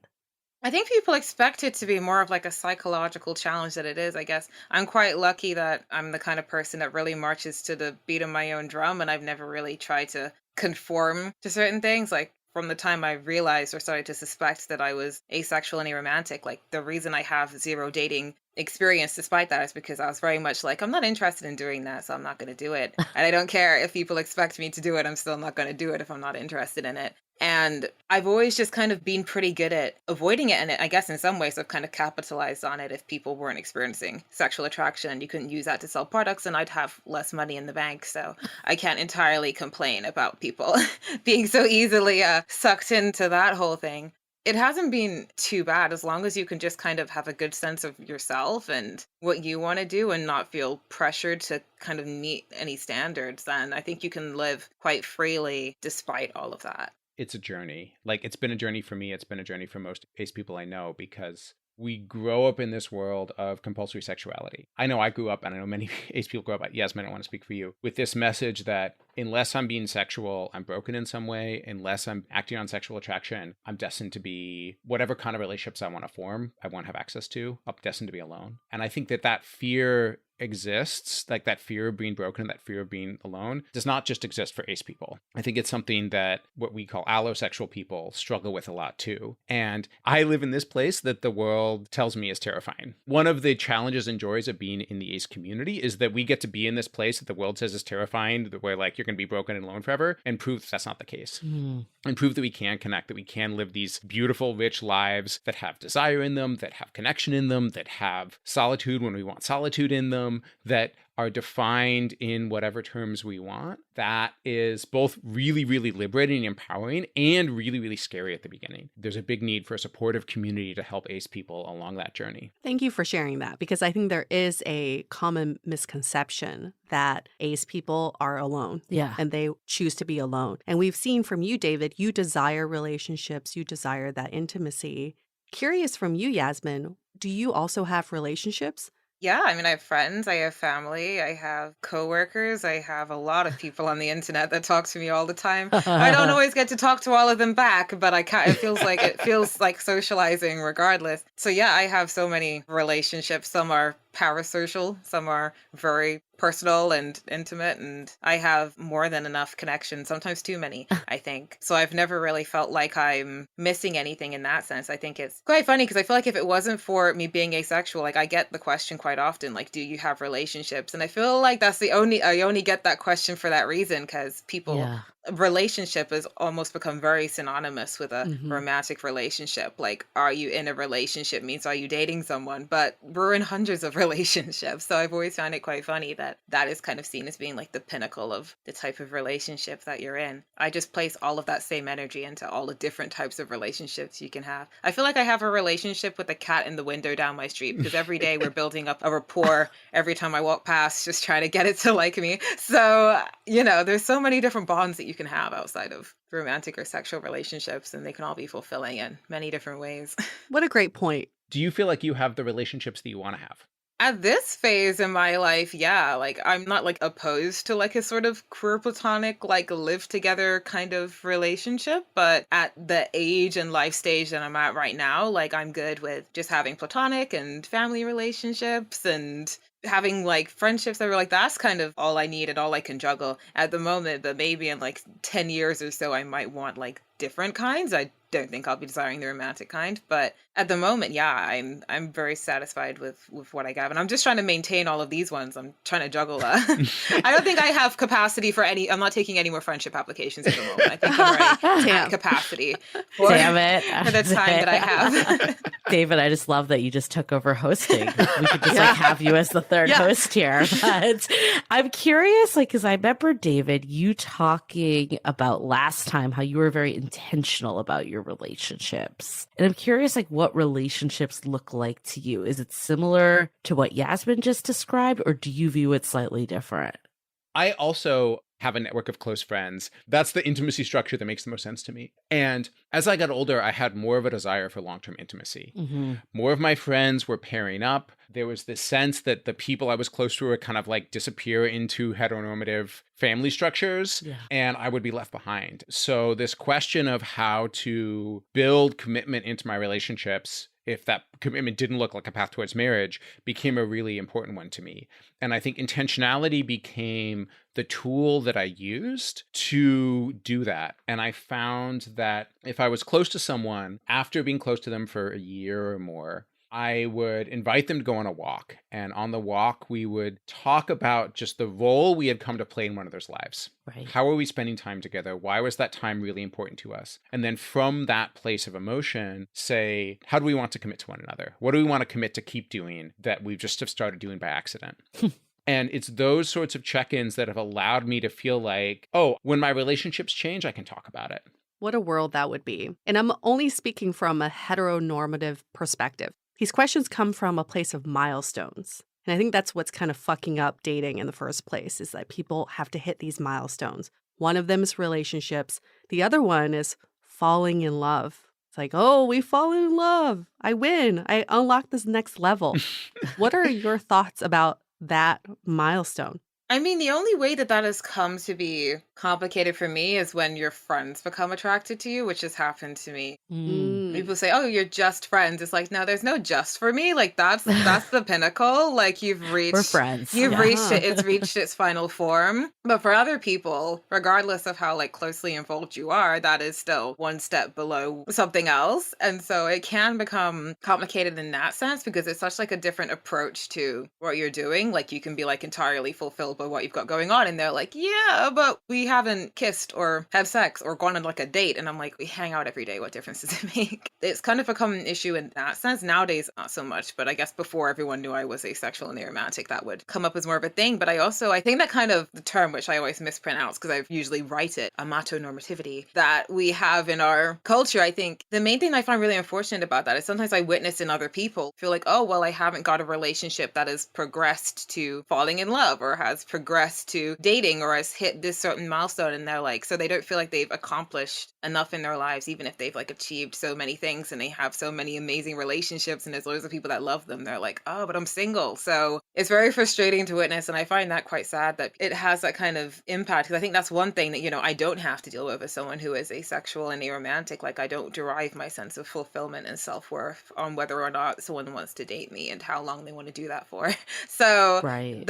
I think people expect it to be more of like a psychological challenge than it is, I guess. I'm quite lucky that I'm the kind of person that really marches to the beat of my own drum, and I've never really tried to conform to certain things. Like from the time I realized or started to suspect that I was asexual and aromantic, like the reason I have zero dating experience despite that is because I was very much like, I'm not interested in doing that, so I'm not going to do it. And I don't care if people expect me to do it, I'm still not going to do it if I'm not interested in it. And I've always just kind of been pretty good at avoiding it. And I guess in some ways I've kind of capitalized on it. If people weren't experiencing sexual attraction, you couldn't use that to sell products and I'd have less money in the bank. So I can't entirely complain about people being so easily sucked into that whole thing. It hasn't been too bad as long as you can just kind of have a good sense of yourself and what you want to do and not feel pressured to kind of meet any standards. Then I think you can live quite freely despite all of that. It's a journey. Like, it's been a journey for me. It's been a journey for most ace people I know, because we grow up in this world of compulsory sexuality. I know I grew up, and I know many ace people grow up, Yasmin, I don't want to speak for you, with this message that unless I'm being sexual, I'm broken in some way. Unless I'm acting on sexual attraction, I'm destined to be whatever kind of relationships I want to form, I won't have access to. I'm destined to be alone. And I think that fear exists, like that fear of being broken, that fear of being alone, does not just exist for ace people. I think it's something that what we call allosexual people struggle with a lot too. And I live in this place that the world tells me is terrifying. One of the challenges and joys of being in the ace community is that we get to be in this place that the world says is terrifying, where like you're going to be broken and alone forever, and prove that that's not the case. And prove that we can connect, that we can live these beautiful, rich lives that have desire in them, that have connection in them, that have solitude when we want solitude in them, that are defined in whatever terms we want. That is both really, really liberating and empowering, and really, really scary at the beginning. There's a big need for a supportive community to help ace people along that journey. Thank you for sharing that, because I think there is a common misconception that ace people are alone. Yeah. And they choose to be alone. And we've seen from you, David, you desire relationships, you desire that intimacy. Curious from you, Yasmin, do you also have relationships? Yeah, I mean, I have friends, I have family, I have coworkers, I have a lot of people on the internet that talk to me all the time. I don't always get to talk to all of them back, but it feels like socializing regardless. So yeah, I have so many relationships. Some are parasocial, some are very personal and intimate, and I have more than enough connections, sometimes too many, I think. So I've never really felt like I'm missing anything in that sense. I think it's quite funny because I feel like if it wasn't for me being asexual, like I get the question quite often, like, do you have relationships? And I feel like I only get that question for that reason, because people relationship has almost become very synonymous with a romantic relationship. Like, are you in a relationship means are you dating someone? But we're in hundreds of relationships. So I've always found it quite funny that that is kind of seen as being like the pinnacle of the type of relationship that you're in. I just place all of that same energy into all the different types of relationships you can have. I feel like I have a relationship with the cat in the window down my street, because every day we're building up a rapport every time I walk past, just trying to get it to like me. So, there's so many different bonds that you can have outside of romantic or sexual relationships, and they can all be fulfilling in many different ways. What a great point. Do you feel like you have the relationships that you want to have? At this phase in my life, yeah, like I'm not like opposed to like a sort of queer platonic, like live together kind of relationship. But at the age and life stage that I'm at right now, like I'm good with just having platonic and family relationships and having like friendships that were like, that's kind of all I need and all I can juggle at the moment. But maybe in like 10 years or so, I might want like different kinds. I don't think I'll be desiring the romantic kind, but at the moment, yeah, I'm very satisfied with what I got, and I'm just trying to maintain all of these ones. I'm trying to juggle that. I don't think I have capacity for any. I'm not taking any more friendship applications at the moment. I think I'm already at capacity for the time that I have. David, I just love that you just took over hosting. We could just like have you as the third host here. But I'm curious, like, because I remember, David, you talking about last time how you were very intentional about your relationships. And I'm curious, like, what relationships look like to you. Is it similar to what Yasmin just described, or do you view it slightly different? I also have a network of close friends. That's the intimacy structure that makes the most sense to me. And as I got older, I had more of a desire for long-term intimacy. More of my friends were pairing up. There was this sense that the people I was close to were kind of like disappear into heteronormative family structures, and I would be left behind. So this question of how to build commitment into my relationships, if that commitment didn't look like a path towards marriage, became a really important one to me. And I think intentionality became the tool that I used to do that. And I found that if I was close to someone, after being close to them for a year or more, I would invite them to go on a walk. And on the walk, we would talk about just the role we had come to play in one another's lives. Right. How are we spending time together? Why was that time really important to us? And then from that place of emotion, say, how do we want to commit to one another? What do we want to commit to keep doing that we've just have started doing by accident? And it's those sorts of check-ins that have allowed me to feel like, oh, when my relationships change, I can talk about it. What a world that would be. And I'm only speaking from a heteronormative perspective. These questions come from a place of milestones. And I think that's what's kind of fucking up dating in the first place, is that people have to hit these milestones. One of them is relationships. The other one is falling in love. It's like, oh, we fall in love. I win. I unlock this next level. What are your thoughts about that milestone? I mean, the only way that has come to be complicated for me is when your friends become attracted to you, which has happened to me. People say, oh, you're just friends. It's like, no, there's no just for me. Like, that's the pinnacle. Like, you've reached... We're friends. You've reached it. It's reached its final form. But for other people, regardless of how, like, closely involved you are, that is still one step below something else. And so it can become complicated in that sense, because it's such, like, a different approach to what you're doing. Like, you can be, like, entirely fulfilled by what you've got going on, and they're like, yeah, but we haven't kissed or have sex or gone on like a date. And I'm like, we hang out every day. What difference does it make? It's kind of become an issue in that sense. Nowadays, not so much, but I guess before everyone knew I was asexual and aromantic, that would come up as more of a thing. But I think that kind of the term, which I always mispronounce because I usually write it, amatonormativity, that we have in our culture. I think the main thing I find really unfortunate about that is sometimes I witness in other people feel like, oh, well, I haven't got a relationship that has progressed to falling in love or has progressed to dating or has hit this certain milestone, and they're like, so they don't feel like they've accomplished enough in their lives, even if they've like achieved so many things and they have so many amazing relationships and there's loads of people that love them. They're like, oh, but I'm single. So it's very frustrating to witness, and I find that quite sad that it has that kind of impact, because I think that's one thing that, you know, I don't have to deal with as someone who is asexual and aromantic. Like, I don't derive my sense of fulfillment and self-worth on whether or not someone wants to date me and how long they want to do that for. So I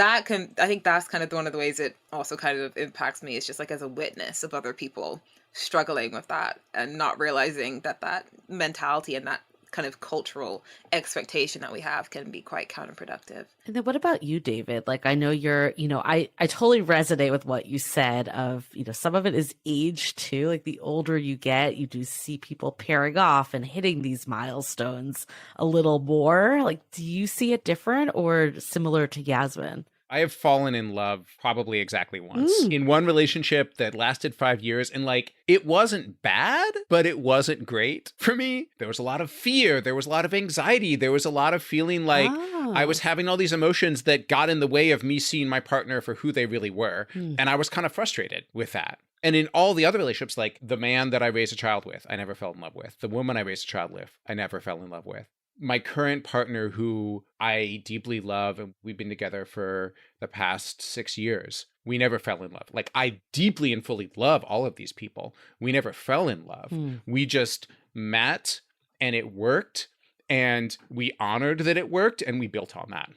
think that's kind of one of the ways it also kind of impacts me, is just like as a witness of other people struggling with that and not realizing that mentality and that kind of cultural expectation that we have can be quite counterproductive. And then what about you, David? Like, I know you're, I totally resonate with what you said of, some of it is age too. Like the older you get, you do see people pairing off and hitting these milestones a little more. Like, do you see it different or similar to Yasmin? I have fallen in love probably exactly once in one relationship that lasted 5 years. And it wasn't bad, but it wasn't great for me. There was a lot of fear. There was a lot of anxiety. There was a lot of feeling like I was having all these emotions that got in the way of me seeing my partner for who they really were. And I was kind of frustrated with that. And in all the other relationships, like the man that I raised a child with, I never fell in love with. The woman I raised a child with, I never fell in love with. My current partner, who I deeply love, and we've been together for the past 6 years, we never fell in love. Like, I deeply and fully love all of these people. We never fell in love. We just met and it worked, and we honored that it worked, and we built on that.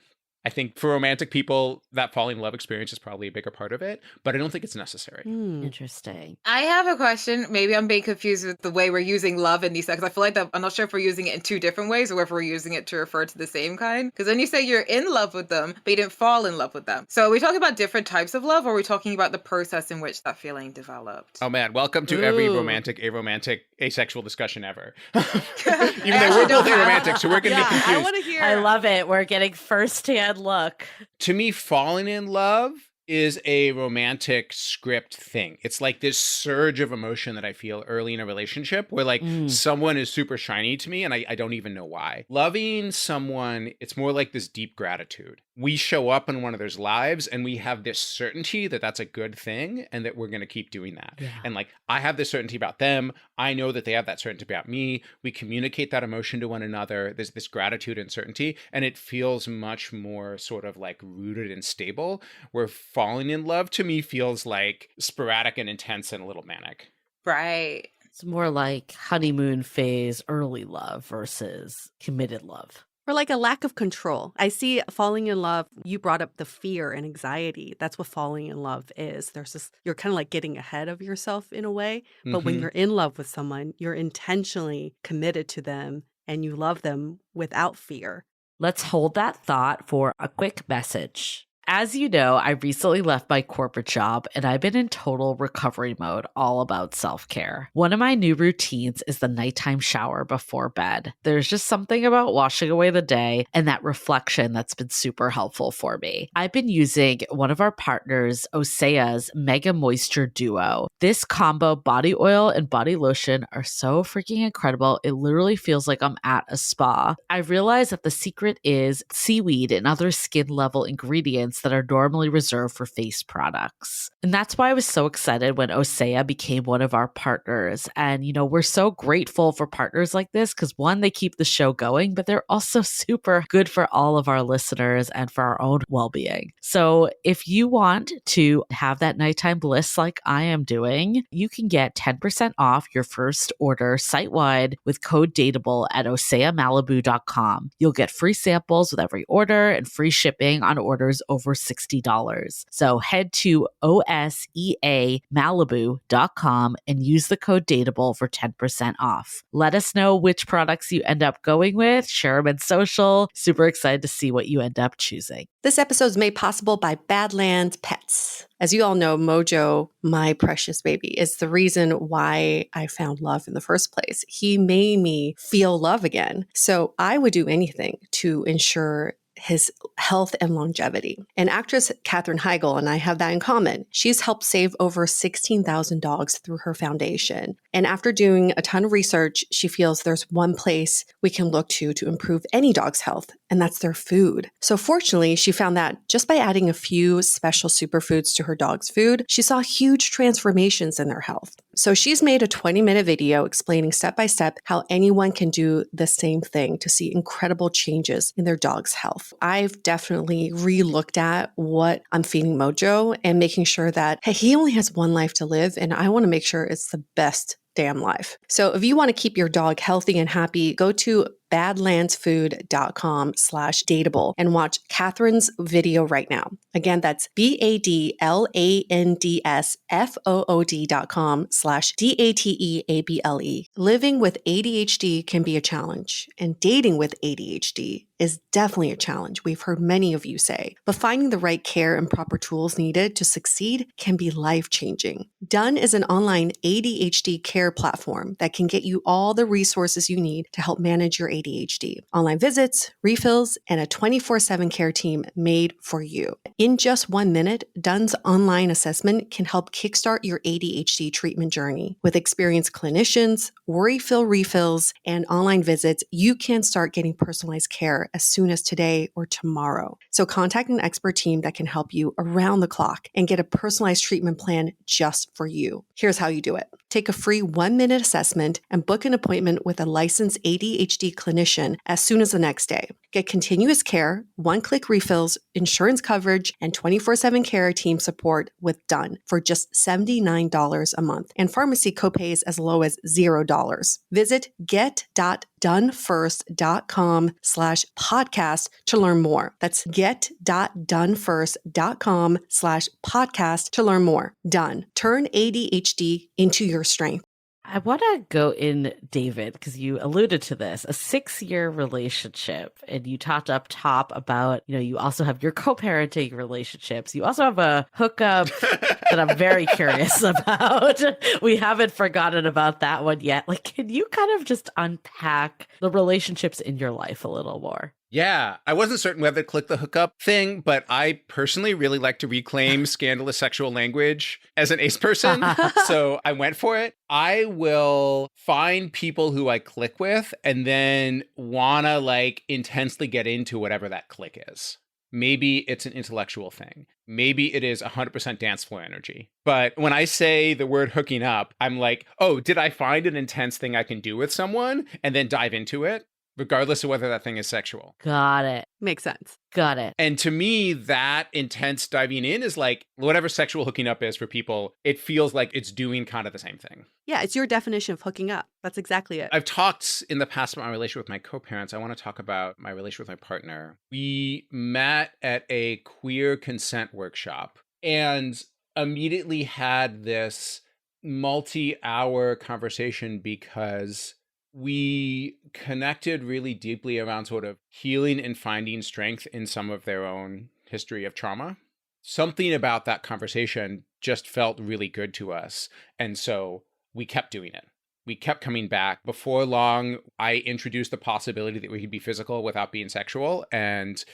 I think for romantic people, that falling in love experience is probably a bigger part of it, but I don't think it's necessary. Interesting. I have a question. Maybe I'm being confused with the way we're using love in these, because I feel like that I'm not sure if we're using it in two different ways or if we're using it to refer to the same kind. Because then you say you're in love with them, but you didn't fall in love with them. So are we talking about different types of love, or are we talking about the process in which that feeling developed? Oh man, welcome to every romantic, aromantic, asexual discussion ever. Even though we're both aromantic, so we're going to be confused. I want to hear. I love it. We're getting firsthand look. To me, falling in love is a romantic script thing. It's like this surge of emotion that I feel early in a relationship where someone is super shiny to me and I don't even know why. Loving someone, it's more like this deep gratitude. We show up in one of their lives and we have this certainty that that's a good thing and that we're going to keep doing that. Yeah. And I have this certainty about them. I know that they have that certainty about me. We communicate that emotion to one another. There's this gratitude and certainty, and it feels much more sort of rooted and stable, where falling in love to me feels like sporadic and intense and a little manic. Right. It's more like honeymoon phase early love versus committed love. Or like a lack of control. I see falling in love, you brought up the fear and anxiety. That's what falling in love is. There's this, you're kind of getting ahead of yourself in a way. But when you're in love with someone, you're intentionally committed to them and you love them without fear. Let's hold that thought for a quick message. As you know, I recently left my corporate job and I've been in total recovery mode, all about self-care. One of my new routines is the nighttime shower before bed. There's just something about washing away the day and that reflection that's been super helpful for me. I've been using one of our partners, Osea's Mega Moisture Duo. This combo body oil and body lotion are so freaking incredible. It literally feels like I'm at a spa. I realized that the secret is seaweed and other skin level ingredients that are normally reserved for face products. And that's why I was so excited when Osea became one of our partners. And, we're so grateful for partners like this because one, they keep the show going, but they're also super good for all of our listeners and for our own well-being. So if you want to have that nighttime bliss like I am doing, you can get 10% off your first order site-wide with code DATEABLE at oseamalibu.com. You'll get free samples with every order and free shipping on orders over $60. So head to oseamalibu.com and use the code DATEABLE for 10% off. Let us know which products you end up going with. Share them in social. Super excited to see what you end up choosing. This episode is made possible by Badlands Pets. As you all know, Mojo, my precious baby, is the reason why I found love in the first place. He made me feel love again. So I would do anything to ensure his health and longevity. And actress Katherine Heigl and I have that in common. She's helped save over 16,000 dogs through her foundation. And after doing a ton of research, she feels there's one place we can look to improve any dog's health, and that's their food. So fortunately, she found that just by adding a few special superfoods to her dog's food, she saw huge transformations in their health. So she's made a 20-minute video explaining step by step how anyone can do the same thing to see incredible changes in their dog's health. I've definitely re-looked at what I'm feeding Mojo and making sure that, hey, he only has one life to live, and I want to make sure it's the best damn life. So if you want to keep your dog healthy and happy, go to badlandsfood.com/dateable and watch Catherine's video right now. Again, that's badlandsfood.com/DATEABLE. Living with ADHD can be a challenge, and dating with ADHD is definitely a challenge, we've heard many of you say. But finding the right care and proper tools needed to succeed can be life-changing. Done is an online ADHD care platform that can get you all the resources you need to help manage your ADHD. Online visits, refills, and a 24/7 care team made for you. In just 1 minute, Done's online assessment can help kickstart your ADHD treatment journey. With experienced clinicians, worry-fill refills, and online visits, you can start getting personalized care as soon as today or tomorrow. So contact an expert team that can help you around the clock and get a personalized treatment plan just for you. Here's how you do it. Take a free 1-minute assessment and book an appointment with a licensed ADHD clinician as soon as the next day. Get continuous care, one-click refills, insurance coverage, and 24/7 care team support with Done for just $79 a month, and pharmacy copays as low as $0. Visit get.donefirst.com/podcast to learn more. That's get.donefirst.com/podcast to learn more. Done. Turn ADHD into your strength. I want to go in, David, because you alluded to this, a 6-year relationship, and you talked up top about, you also have your co-parenting relationships. You also have a hookup that I'm very curious about. We haven't forgotten about that one yet. Can you kind of just unpack the relationships in your life a little more? Yeah, I wasn't certain whether to click the hookup thing, but I personally really like to reclaim scandalous sexual language as an ace person. So I went for it. I will find people who I click with and then wanna intensely get into whatever that click is. Maybe it's an intellectual thing. Maybe it is 100% dance floor energy. But when I say the word hooking up, I'm like, oh, did I find an intense thing I can do with someone and then dive into it? Regardless of whether that thing is sexual. Got it. Makes sense. Got it. And to me, that intense diving in is whatever sexual hooking up is for people, it feels like it's doing kind of the same thing. Yeah, it's your definition of hooking up. That's exactly it. I've talked in the past about my relationship with my co-parents. I want to talk about my relationship with my partner. We met at a queer consent workshop and immediately had this multi-hour conversation because we connected really deeply around sort of healing and finding strength in some of their own history of trauma. Something about that conversation just felt really good to us. And so we kept doing it. We kept coming back. Before long, I introduced the possibility that we could be physical without being sexual. And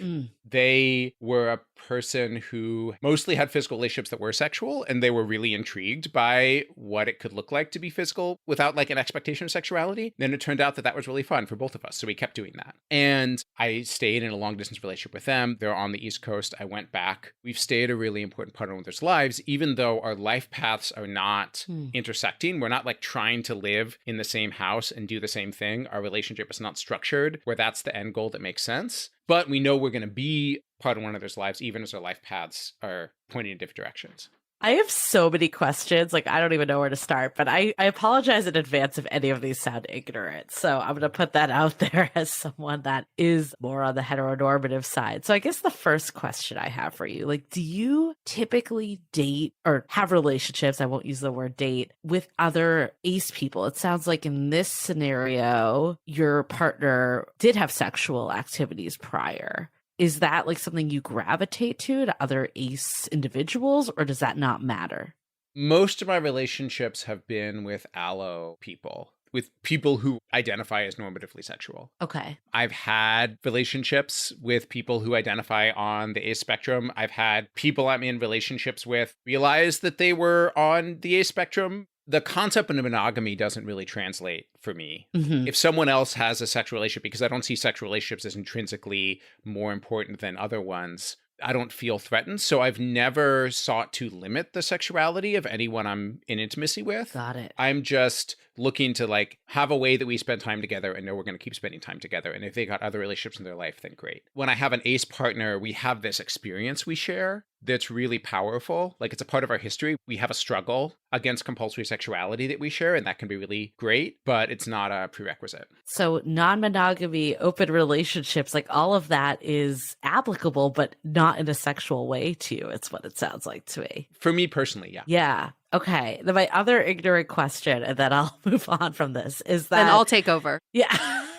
they were a person who mostly had physical relationships that were sexual. And they were really intrigued by what it could look like to be physical without an expectation of sexuality. Then it turned out that that was really fun for both of us. So we kept doing that. And I stayed in a long distance relationship with them. They're on the East Coast. I went back. We've stayed a really important part of one another's lives, even though our life paths are not intersecting. We're not trying to live in the same house and do the same thing. Our relationship is not structured where that's the end goal that makes sense. But we know we're going to be part of one another's lives, even as our life paths are pointing in different directions. I have so many questions. I don't even know where to start, but I apologize in advance if any of these sound ignorant. So I'm going to put that out there as someone that is more on the heteronormative side. So I guess the first question I have for you, do you typically date or have relationships, I won't use the word date, with other ace people? It sounds like in this scenario, your partner did have sexual activities prior. Is that something you gravitate to other ace individuals, or does that not matter? Most of my relationships have been with allo people, with people who identify as normatively sexual. Okay. I've had relationships with people who identify on the ace spectrum. I've had people I'm in relationships with realize that they were on the ace spectrum. The concept of monogamy doesn't really translate for me. Mm-hmm. If someone else has a sexual relationship, because I don't see sexual relationships as intrinsically more important than other ones, I don't feel threatened. So I've never sought to limit the sexuality of anyone I'm in intimacy with. Got it. I'm just looking to have a way that we spend time together and know we're going to keep spending time together. And if they got other relationships in their life, then great. When I have an ace partner, we have this experience we share that's really powerful. Like, it's a part of our history. We have a struggle against compulsory sexuality that we share, and that can be really great, but it's not a prerequisite. So non-monogamy, open relationships, like all of that is applicable, but not in a sexual way to you. It's what it sounds like to me. For me personally, yeah. Yeah. Okay. Then my other ignorant question, and then I'll move on from this, is that... And I'll take over. Yeah.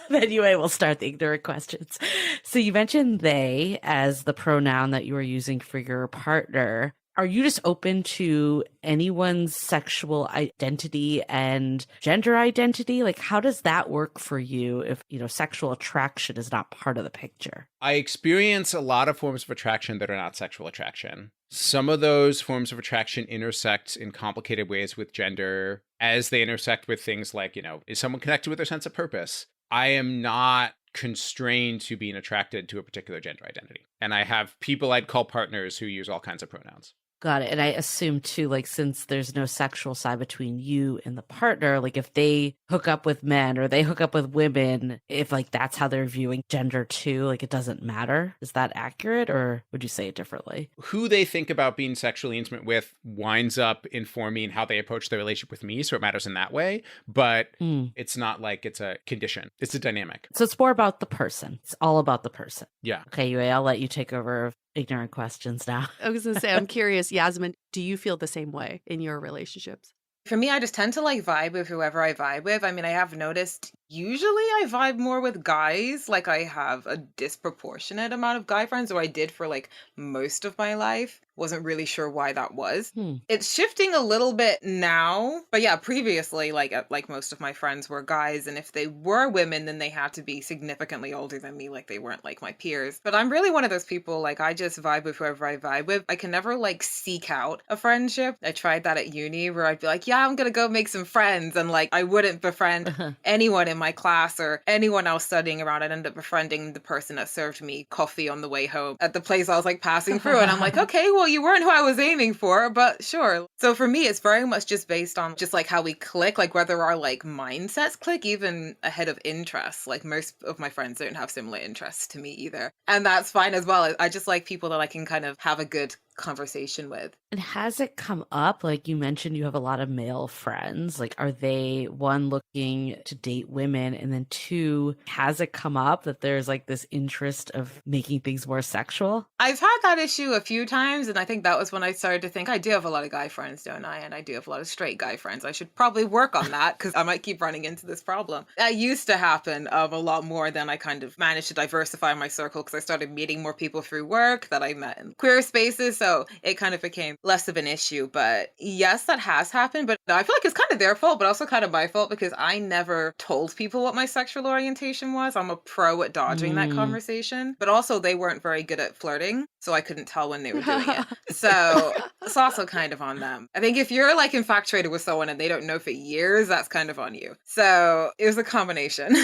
Then Yue will start the ignorant questions. So you mentioned they as the pronoun that you are using for your partner. Are you just open to anyone's sexual identity and gender identity? Like, how does that work for you if, sexual attraction is not part of the picture? I experience a lot of forms of attraction that are not sexual attraction. Some of those forms of attraction intersect in complicated ways with gender as they intersect with things like, is someone connected with their sense of purpose? I am not constrained to being attracted to a particular gender identity. And I have people I'd call partners who use all kinds of pronouns. Got it. And I assume too, like, since there's no sexual side between you and the partner, like if they hook up with men or they hook up with women, if like that's how they're viewing gender too, like it doesn't matter. Is that accurate, or would you say it differently? Who they think about being sexually intimate with winds up informing how they approach their relationship with me. So it matters in that way, but it's not like it's a condition. It's a dynamic. So it's more about the person. It's all about the person. Yeah. Okay, Yue, I'll let you take over ignorant questions now. I was going to say, I'm curious, Yasmin, do you feel the same way in your relationships? For me, I just tend to like vibe with whoever I vibe with. I mean, I have noticed usually I vibe more with guys. Like I have a disproportionate amount of guy friends, or I did for like most of my life. Wasn't really sure why that was. It's shifting a little bit now. But yeah, previously, like most of my friends were guys. And if they were women, then they had to be significantly older than me. Like they weren't like my peers. But I'm really one of those people, like I just vibe with whoever I vibe with. I can never like seek out a friendship. I tried that at uni where I'd be like, yeah, I'm going to go make some friends. And like, I wouldn't befriend anyone in my class or anyone else studying around. I'd end up befriending the person that served me coffee on the way home at the place I was like passing through. And I'm like, okay, well, you weren't who I was aiming for, but sure. So for me, it's very much just based on just like how we click, like whether our like mindsets click even ahead of interests. Like most of my friends don't have similar interests to me either. And that's fine as well. I just like people that I can kind of have a good conversation with. And has it come up, like you mentioned you have a lot of male friends, like are they, one, looking to date women, and then two, has it come up that there's like this interest of making things more sexual? I've had that issue a few times, and I think that was when I started to think I do have a lot of guy friends, don't I? And I do have a lot of straight guy friends. I should probably work on that because I might keep running into this problem. That used to happen a lot more than I kind of managed to diversify my circle because I started meeting more people through work that I met in queer spaces. So it kind of became less of an issue. But yes, that has happened. But I feel like it's kind of their fault, but also kind of my fault because I never told people what my sexual orientation was. I'm a pro at dodging that conversation. But also they weren't very good at flirting. So I couldn't tell when they were doing it. So it's also kind of on them. I think if you're like infatuated with someone and they don't know for years, that's kind of on you. So it was a combination.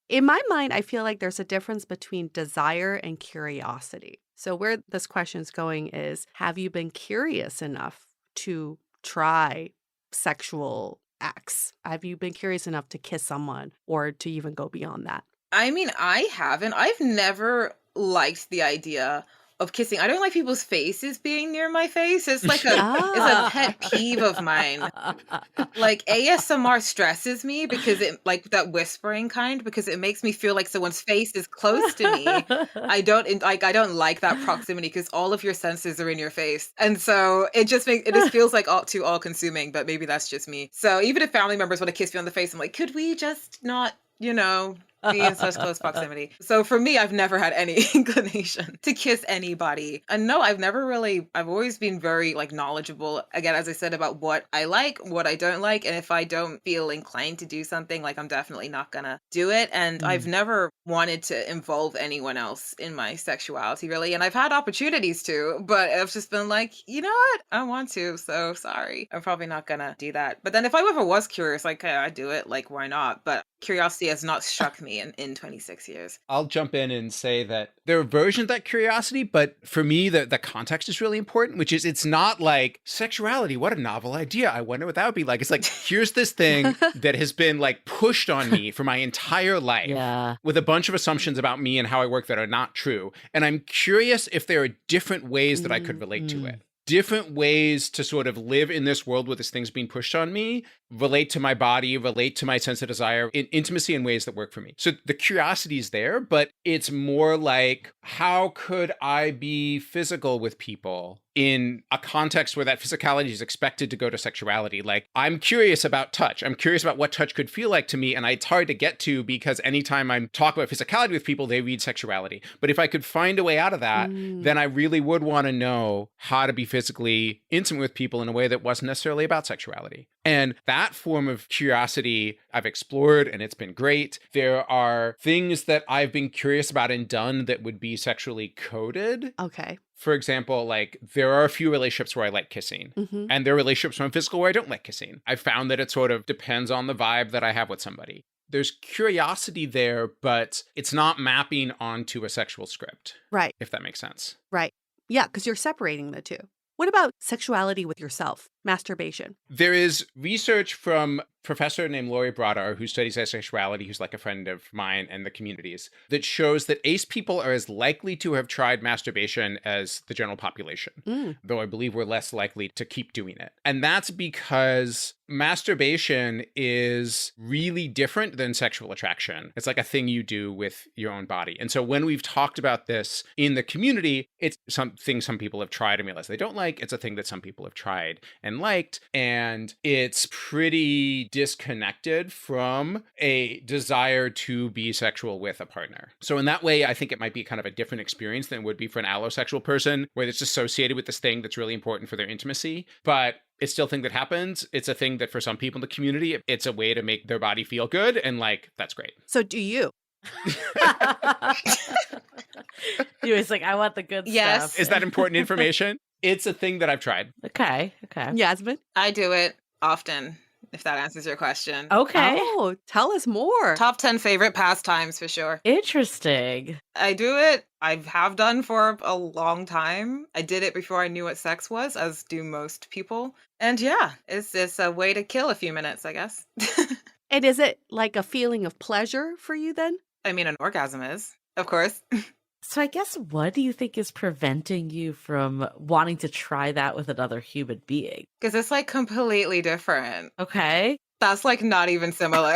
In my mind, I feel like there's a difference between desire and curiosity. So where this question is going is, have you been curious enough to try sexual acts? Have you been curious enough to kiss someone or to even go beyond that? I mean, I haven't. I've never liked the idea of kissing. I don't like people's faces being near my face. It's like it's a pet peeve of mine. Like ASMR stresses me because it like that whispering kind because it makes me feel like someone's face is close to me. I don't like that proximity because all of your senses are in your face. And so it just feels like all consuming, but maybe that's just me. So even if family members want to kiss me on the face, I'm like, could we just not, be in such close proximity? So for me, I've never had any inclination to kiss anybody. And no, I've always been very like knowledgeable, again, as I said, about what I like, what I don't like. And if I don't feel inclined to do something, like I'm definitely not gonna do it. And I've never wanted to involve anyone else in my sexuality really. And I've had opportunities to, but I've just been like, you know what? I want to, so sorry. I'm probably not gonna do that. But then if I ever was curious, like, I'd do it, like, why not? But curiosity has not struck me in 26 years. I'll jump in and say that there are versions of that curiosity, but for me, the context is really important, which is it's not like sexuality. What a novel idea. I wonder what that would be like. It's like, here's this thing that has been like pushed on me for my entire life with a bunch of assumptions about me and how I work that are not true. And I'm curious if there are different ways that I could relate to it. Different ways to sort of live in this world with this thing's being pushed on me, relate to my body, relate to my sense of desire, in intimacy in ways that work for me. So the curiosity is there, but it's more like, how could I be physical with people in a context where that physicality is expected to go to sexuality? Like, I'm curious about touch. I'm curious about what touch could feel like to me. And it's hard to get to because anytime I'm talking about physicality with people, they read sexuality. But if I could find a way out of that, then I really would want to know how to be physically intimate with people in a way that wasn't necessarily about sexuality. And that form of curiosity I've explored, and it's been great. There are things that I've been curious about and done that would be sexually coded. Okay. For example, like there are a few relationships where I like kissing, and there are relationships where I'm physical where I don't like kissing. I found that it sort of depends on the vibe that I have with somebody. There's curiosity there, but it's not mapping onto a sexual script. Right. If that makes sense. Right. Yeah, because you're separating the two. What about sexuality with yourself? Masturbation? There is research from a professor named Laurie Brodar, who studies asexuality, who's like a friend of mine and the community's, that shows that ace people are as likely to have tried masturbation as the general population, though I believe we're less likely to keep doing it. And that's because masturbation is really different than sexual attraction. It's like a thing you do with your own body. And so when we've talked about this in the community, it's something some people have tried and realized they don't like. It's a thing that some people have tried and liked, and it's pretty disconnected from a desire to be sexual with a partner. So in that way, I think it might be kind of a different experience than it would be for an allosexual person, where it's associated with this thing that's really important for their intimacy. But it's still a thing that happens. It's a thing that for some people in the community, it's a way to make their body feel good, and like, that's great. So do you? He was like, I want the good stuff. Is that important information? It's a thing that I've tried. Okay. Yasmin? I do it often, if that answers your question. Okay. Oh, tell us more. Top 10 favorite pastimes for sure. Interesting. I do it. I have done for a long time. I did it before I knew what sex was, as do most people. And yeah, it's a way to kill a few minutes, I guess. And is it like a feeling of pleasure for you then? I mean, an orgasm is, of course. So I guess what do you think is preventing you from wanting to try that with another human being? Because it's like completely different. Okay. That's like not even similar.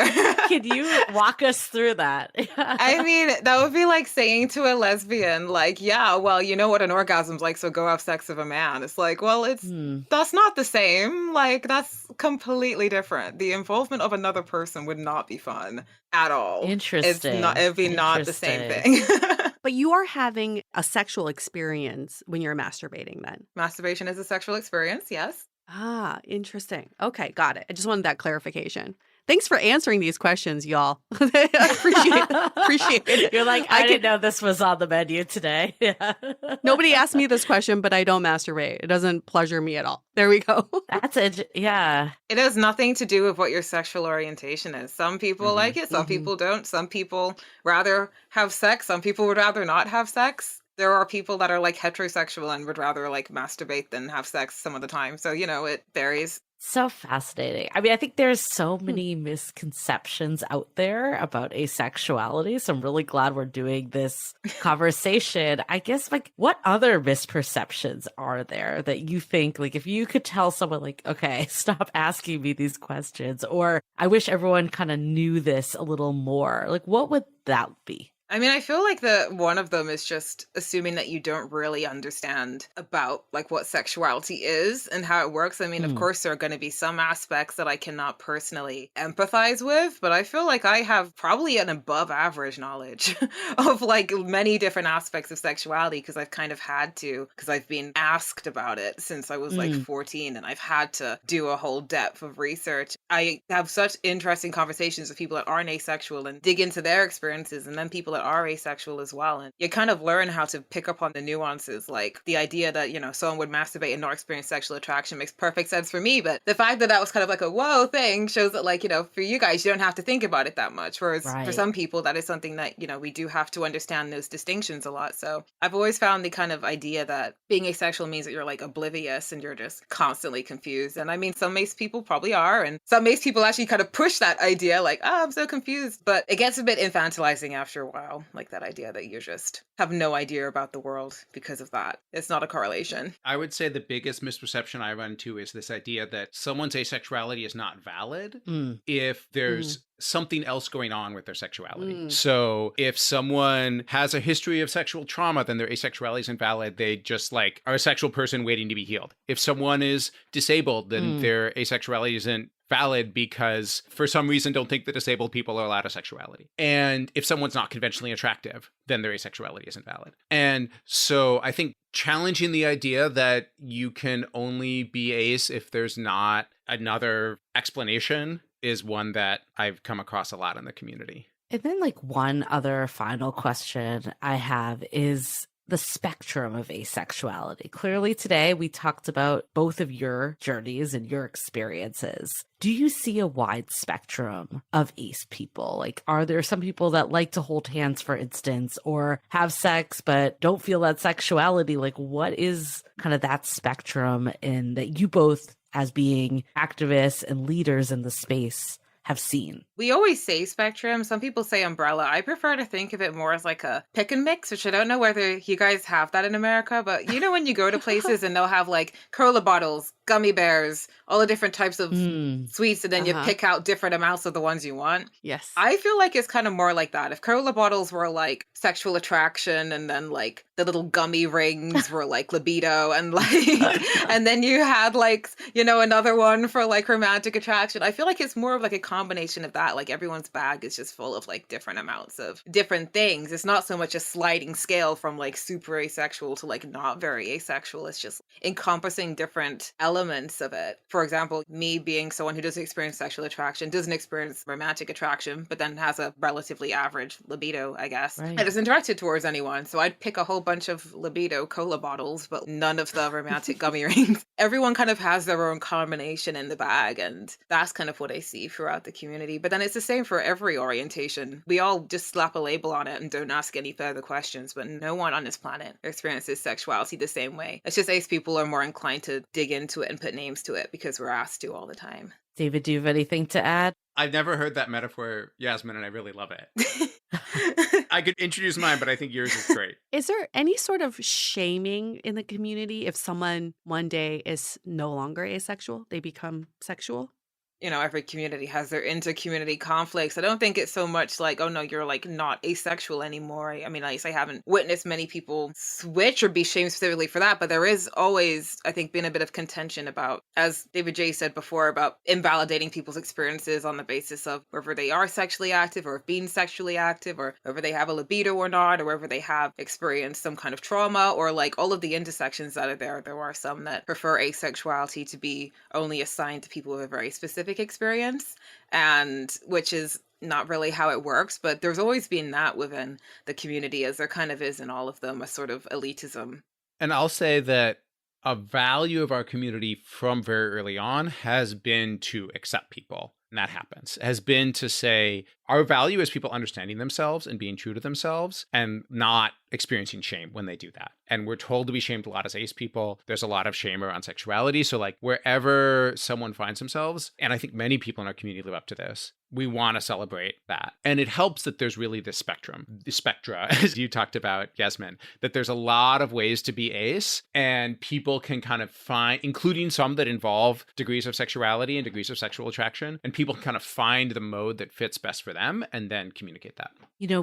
Can you walk us through that? I mean, that would be like saying to a lesbian, like, yeah, well, you know what an orgasm's like, so go have sex with a man. It's like, well, that's not the same. Like, that's completely different. The involvement of another person would not be fun at all. Interesting. It'd be not the same thing. But you are having a sexual experience when you're masturbating then? Masturbation is a sexual experience, yes. Ah, interesting. Okay, got it. I just wanted that clarification. Thanks for answering these questions, y'all. I appreciate it. You're like, I didn't know this was on the menu today. Yeah. Nobody asked me this question, but I don't masturbate. It doesn't pleasure me at all. There we go. That's it. Yeah. It has nothing to do with what your sexual orientation is. Some people like it, some people don't. Some people rather have sex. Some people would rather not have sex. There are people that are like heterosexual and would rather like masturbate than have sex some of the time. So, it varies. So fascinating. I mean, I think there's so many misconceptions out there about asexuality. So I'm really glad we're doing this conversation. I guess, like, what other misperceptions are there that you think, like, if you could tell someone, like, okay, stop asking me these questions, or I wish everyone kind of knew this a little more, like, what would that be? I mean, I feel like one of them is just assuming that you don't really understand about like what sexuality is and how it works. I mean, of course, there are going to be some aspects that I cannot personally empathize with, but I feel like I have probably an above average knowledge of like many different aspects of sexuality because I've kind of had to, because I've been asked about it since I was like 14 and I've had to do a whole depth of research. I have such interesting conversations with people that aren't asexual and dig into their experiences, and then people that are asexual as well. And you kind of learn how to pick up on the nuances, like the idea that, someone would masturbate and not experience sexual attraction makes perfect sense for me. But the fact that that was kind of like a whoa thing shows that, like, for you guys, you don't have to think about it that much. Whereas for some people, that is something that, we do have to understand those distinctions a lot. So I've always found the kind of idea that being asexual means that you're like oblivious and you're just constantly confused. And I mean, some ace people probably are, and some ace people actually kind of push that idea, like, oh, I'm so confused. But it gets a bit infantilizing after a while, like that idea that you just have no idea about the world because of that. It's not a correlation. I would say the biggest misperception I run into is this idea that someone's asexuality is not valid if there's something else going on with their sexuality. So if someone has a history of sexual trauma, then their asexuality isn't valid. They just like are a sexual person waiting to be healed. If someone is disabled, then their asexuality isn't valid because for some reason don't think that disabled people are allowed a sexuality. And if someone's not conventionally attractive, then their asexuality isn't valid. And so I think challenging the idea that you can only be ace if there's not another explanation is one that I've come across a lot in the community. And then like one other final question I have is the spectrum of asexuality. Clearly today we talked about both of your journeys and your experiences. Do you see a wide spectrum of ace people? Like, are there some people that like to hold hands, for instance, or have sex but don't feel that sexuality? Like, what is kind of that spectrum in that you both, as being activists and leaders in the space, have seen? We always say spectrum. Some people say umbrella. I prefer to think of it more as like a pick and mix, which I don't know whether you guys have that in America, but when you go to places and they'll have like cola bottles, gummy bears, all the different types of sweets, and then you pick out different amounts of the ones you want. Yes. I feel like it's kind of more like that. If cola bottles were like sexual attraction, and then like the little gummy rings were like libido, and like, and then you had like, another one for like romantic attraction. I feel like it's more of like a combination of that. Like everyone's bag is just full of like different amounts of different things. It's not so much a sliding scale from like super asexual to like not very asexual. It's just encompassing different elements of it. For example, me being someone who doesn't experience sexual attraction, doesn't experience romantic attraction, but then has a relatively average libido, I guess. Right. I just interacted towards anyone. So I'd pick a whole bunch of libido cola bottles, but none of the romantic gummy rings. Everyone kind of has their own combination in the bag. And that's kind of what I see throughout the community. But then it's the same for every orientation. We all just slap a label on it and don't ask any further questions, but no one on this planet experiences sexuality the same way. It's just ace people are more inclined to dig into it and put names to it because we're asked to all the time. David, do you have anything to add? I've never heard that metaphor, Yasmin, and I really love it. I could introduce mine, but I think yours is great. Is there any sort of shaming in the community if someone one day is no longer asexual, they become sexual? Every community has their inter-community conflicts. I don't think it's so much like, oh no, you're like not asexual anymore. I mean, at least I haven't witnessed many people switch or be shamed specifically for that, but there is always, I think, been a bit of contention about, as David J said before, about invalidating people's experiences on the basis of whether they are sexually active or being sexually active, or whether they have a libido or not, or whether they have experienced some kind of trauma, or like all of the intersections that are there. There are some that prefer asexuality to be only assigned to people with a very specific experience, and which is not really how it works, but there's always been that within the community, as there kind of is in all of them, a sort of elitism. And I'll say that a value of our community from very early on has been to accept people. And that happens, has been to say our value is people understanding themselves and being true to themselves and not experiencing shame when they do that. And we're told to be shamed a lot as ace people. There's a lot of shame around sexuality. So like wherever someone finds themselves, and I think many people in our community live up to this, we want to celebrate that. And it helps that there's really this spectrum, the spectra, as you talked about, Yasmin, that there's a lot of ways to be ace, and people can kind of find, including some that involve degrees of sexuality and degrees of sexual attraction, and people can kind of find the mode that fits best for them and then communicate that.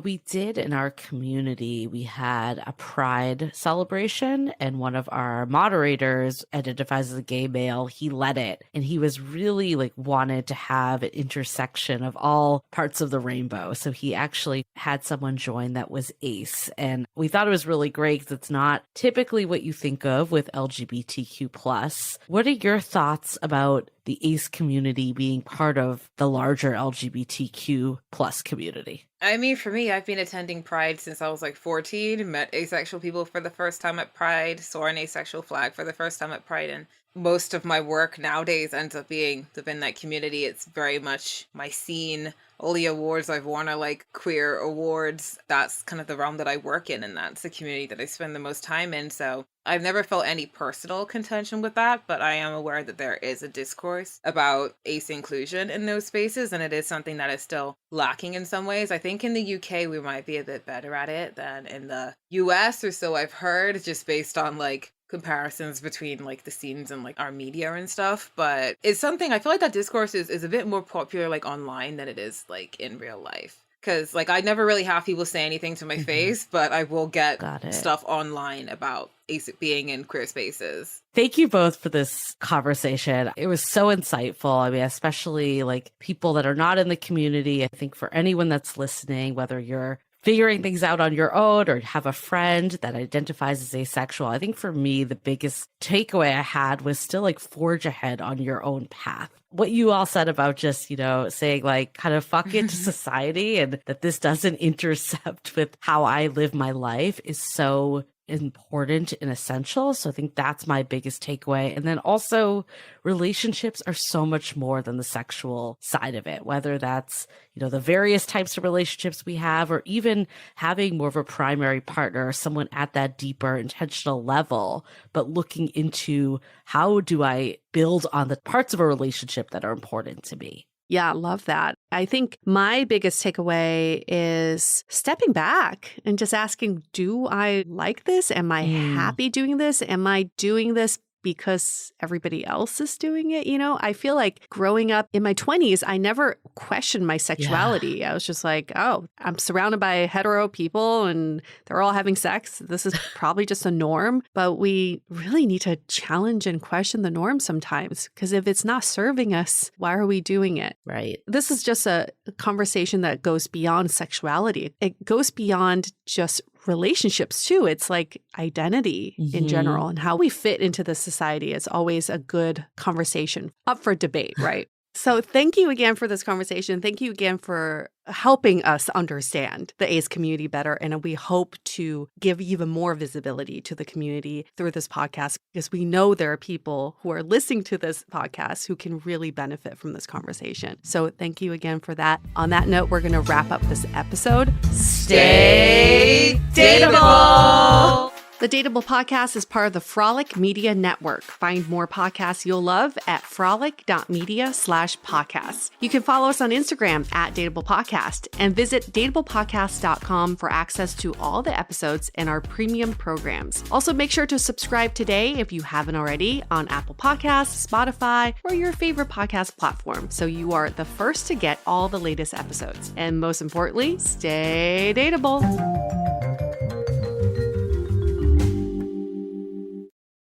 We did in our community, we had a pride celebration, and one of our moderators identifies as a gay male. He led it, and he was really like wanted to have an intersection of all parts of the rainbow. So he actually had someone join that was ace. And we thought it was really great because it's not typically what you think of with LGBTQ+. What are your thoughts about the ace community being part of the larger LGBTQ plus community? I mean, for me, I've been attending Pride since I was like 14, met asexual people for the first time at Pride, saw an asexual flag for the first time at Pride, and most of my work nowadays ends up being within that community. It's very much my scene. All the awards I've won are like queer awards. That's kind of the realm that I work in, and that's the community that I spend the most time in. So I've never felt any personal contention with that, but I am aware that there is a discourse about ace inclusion in those spaces, and it is something that is still lacking in some ways. I think in the UK we might be a bit better at it than in the US, or so I've heard, just based on like comparisons between like the scenes and like our media and stuff. But it's something I feel like that discourse is a bit more popular like online than it is like in real life. Because like I never really have people say anything to my face, but I will get stuff online about being in queer spaces. Thank you both for this conversation. It was so insightful. I mean, especially like people that are not in the community. I think for anyone that's listening, whether you're figuring things out on your own or have a friend that identifies as asexual, I think for me, the biggest takeaway I had was still like forge ahead on your own path. What you all said about just, saying like kind of fuck it to society and that this doesn't intercept with how I live my life is so important and essential. So I think that's my biggest takeaway. And then also relationships are so much more than the sexual side of it, whether that's, the various types of relationships we have, or even having more of a primary partner, someone at that deeper intentional level, but looking into how do I build on the parts of a relationship that are important to me. Yeah, I love that. I think my biggest takeaway is stepping back and just asking, do I like this? Am I happy doing this? Am I doing this because everybody else is doing it? I feel like growing up in my 20s, I never questioned my sexuality. Yeah. I was just like, oh, I'm surrounded by hetero people and they're all having sex. This is probably just a norm. But we really need to challenge and question the norm sometimes, because if it's not serving us, why are we doing it? Right. This is just a conversation that goes beyond sexuality. It goes beyond just relationships too. It's like identity in general, and how we fit into the society is always a good conversation up for debate, right? So thank you again for this conversation. Thank you again for helping us understand the ace community better. And we hope to give even more visibility to the community through this podcast, because we know there are people who are listening to this podcast who can really benefit from this conversation. So thank you again for that. On that note, we're going to wrap up this episode. Stay dateable! The Dateable Podcast is part of the Frolic Media Network. Find more podcasts you'll love at frolic.media/podcasts. You can follow us on Instagram at Dateable Podcast and visit dateablepodcast.com for access to all the episodes and our premium programs. Also, make sure to subscribe today if you haven't already on Apple Podcasts, Spotify, or your favorite podcast platform, so you are the first to get all the latest episodes. And most importantly, stay dateable.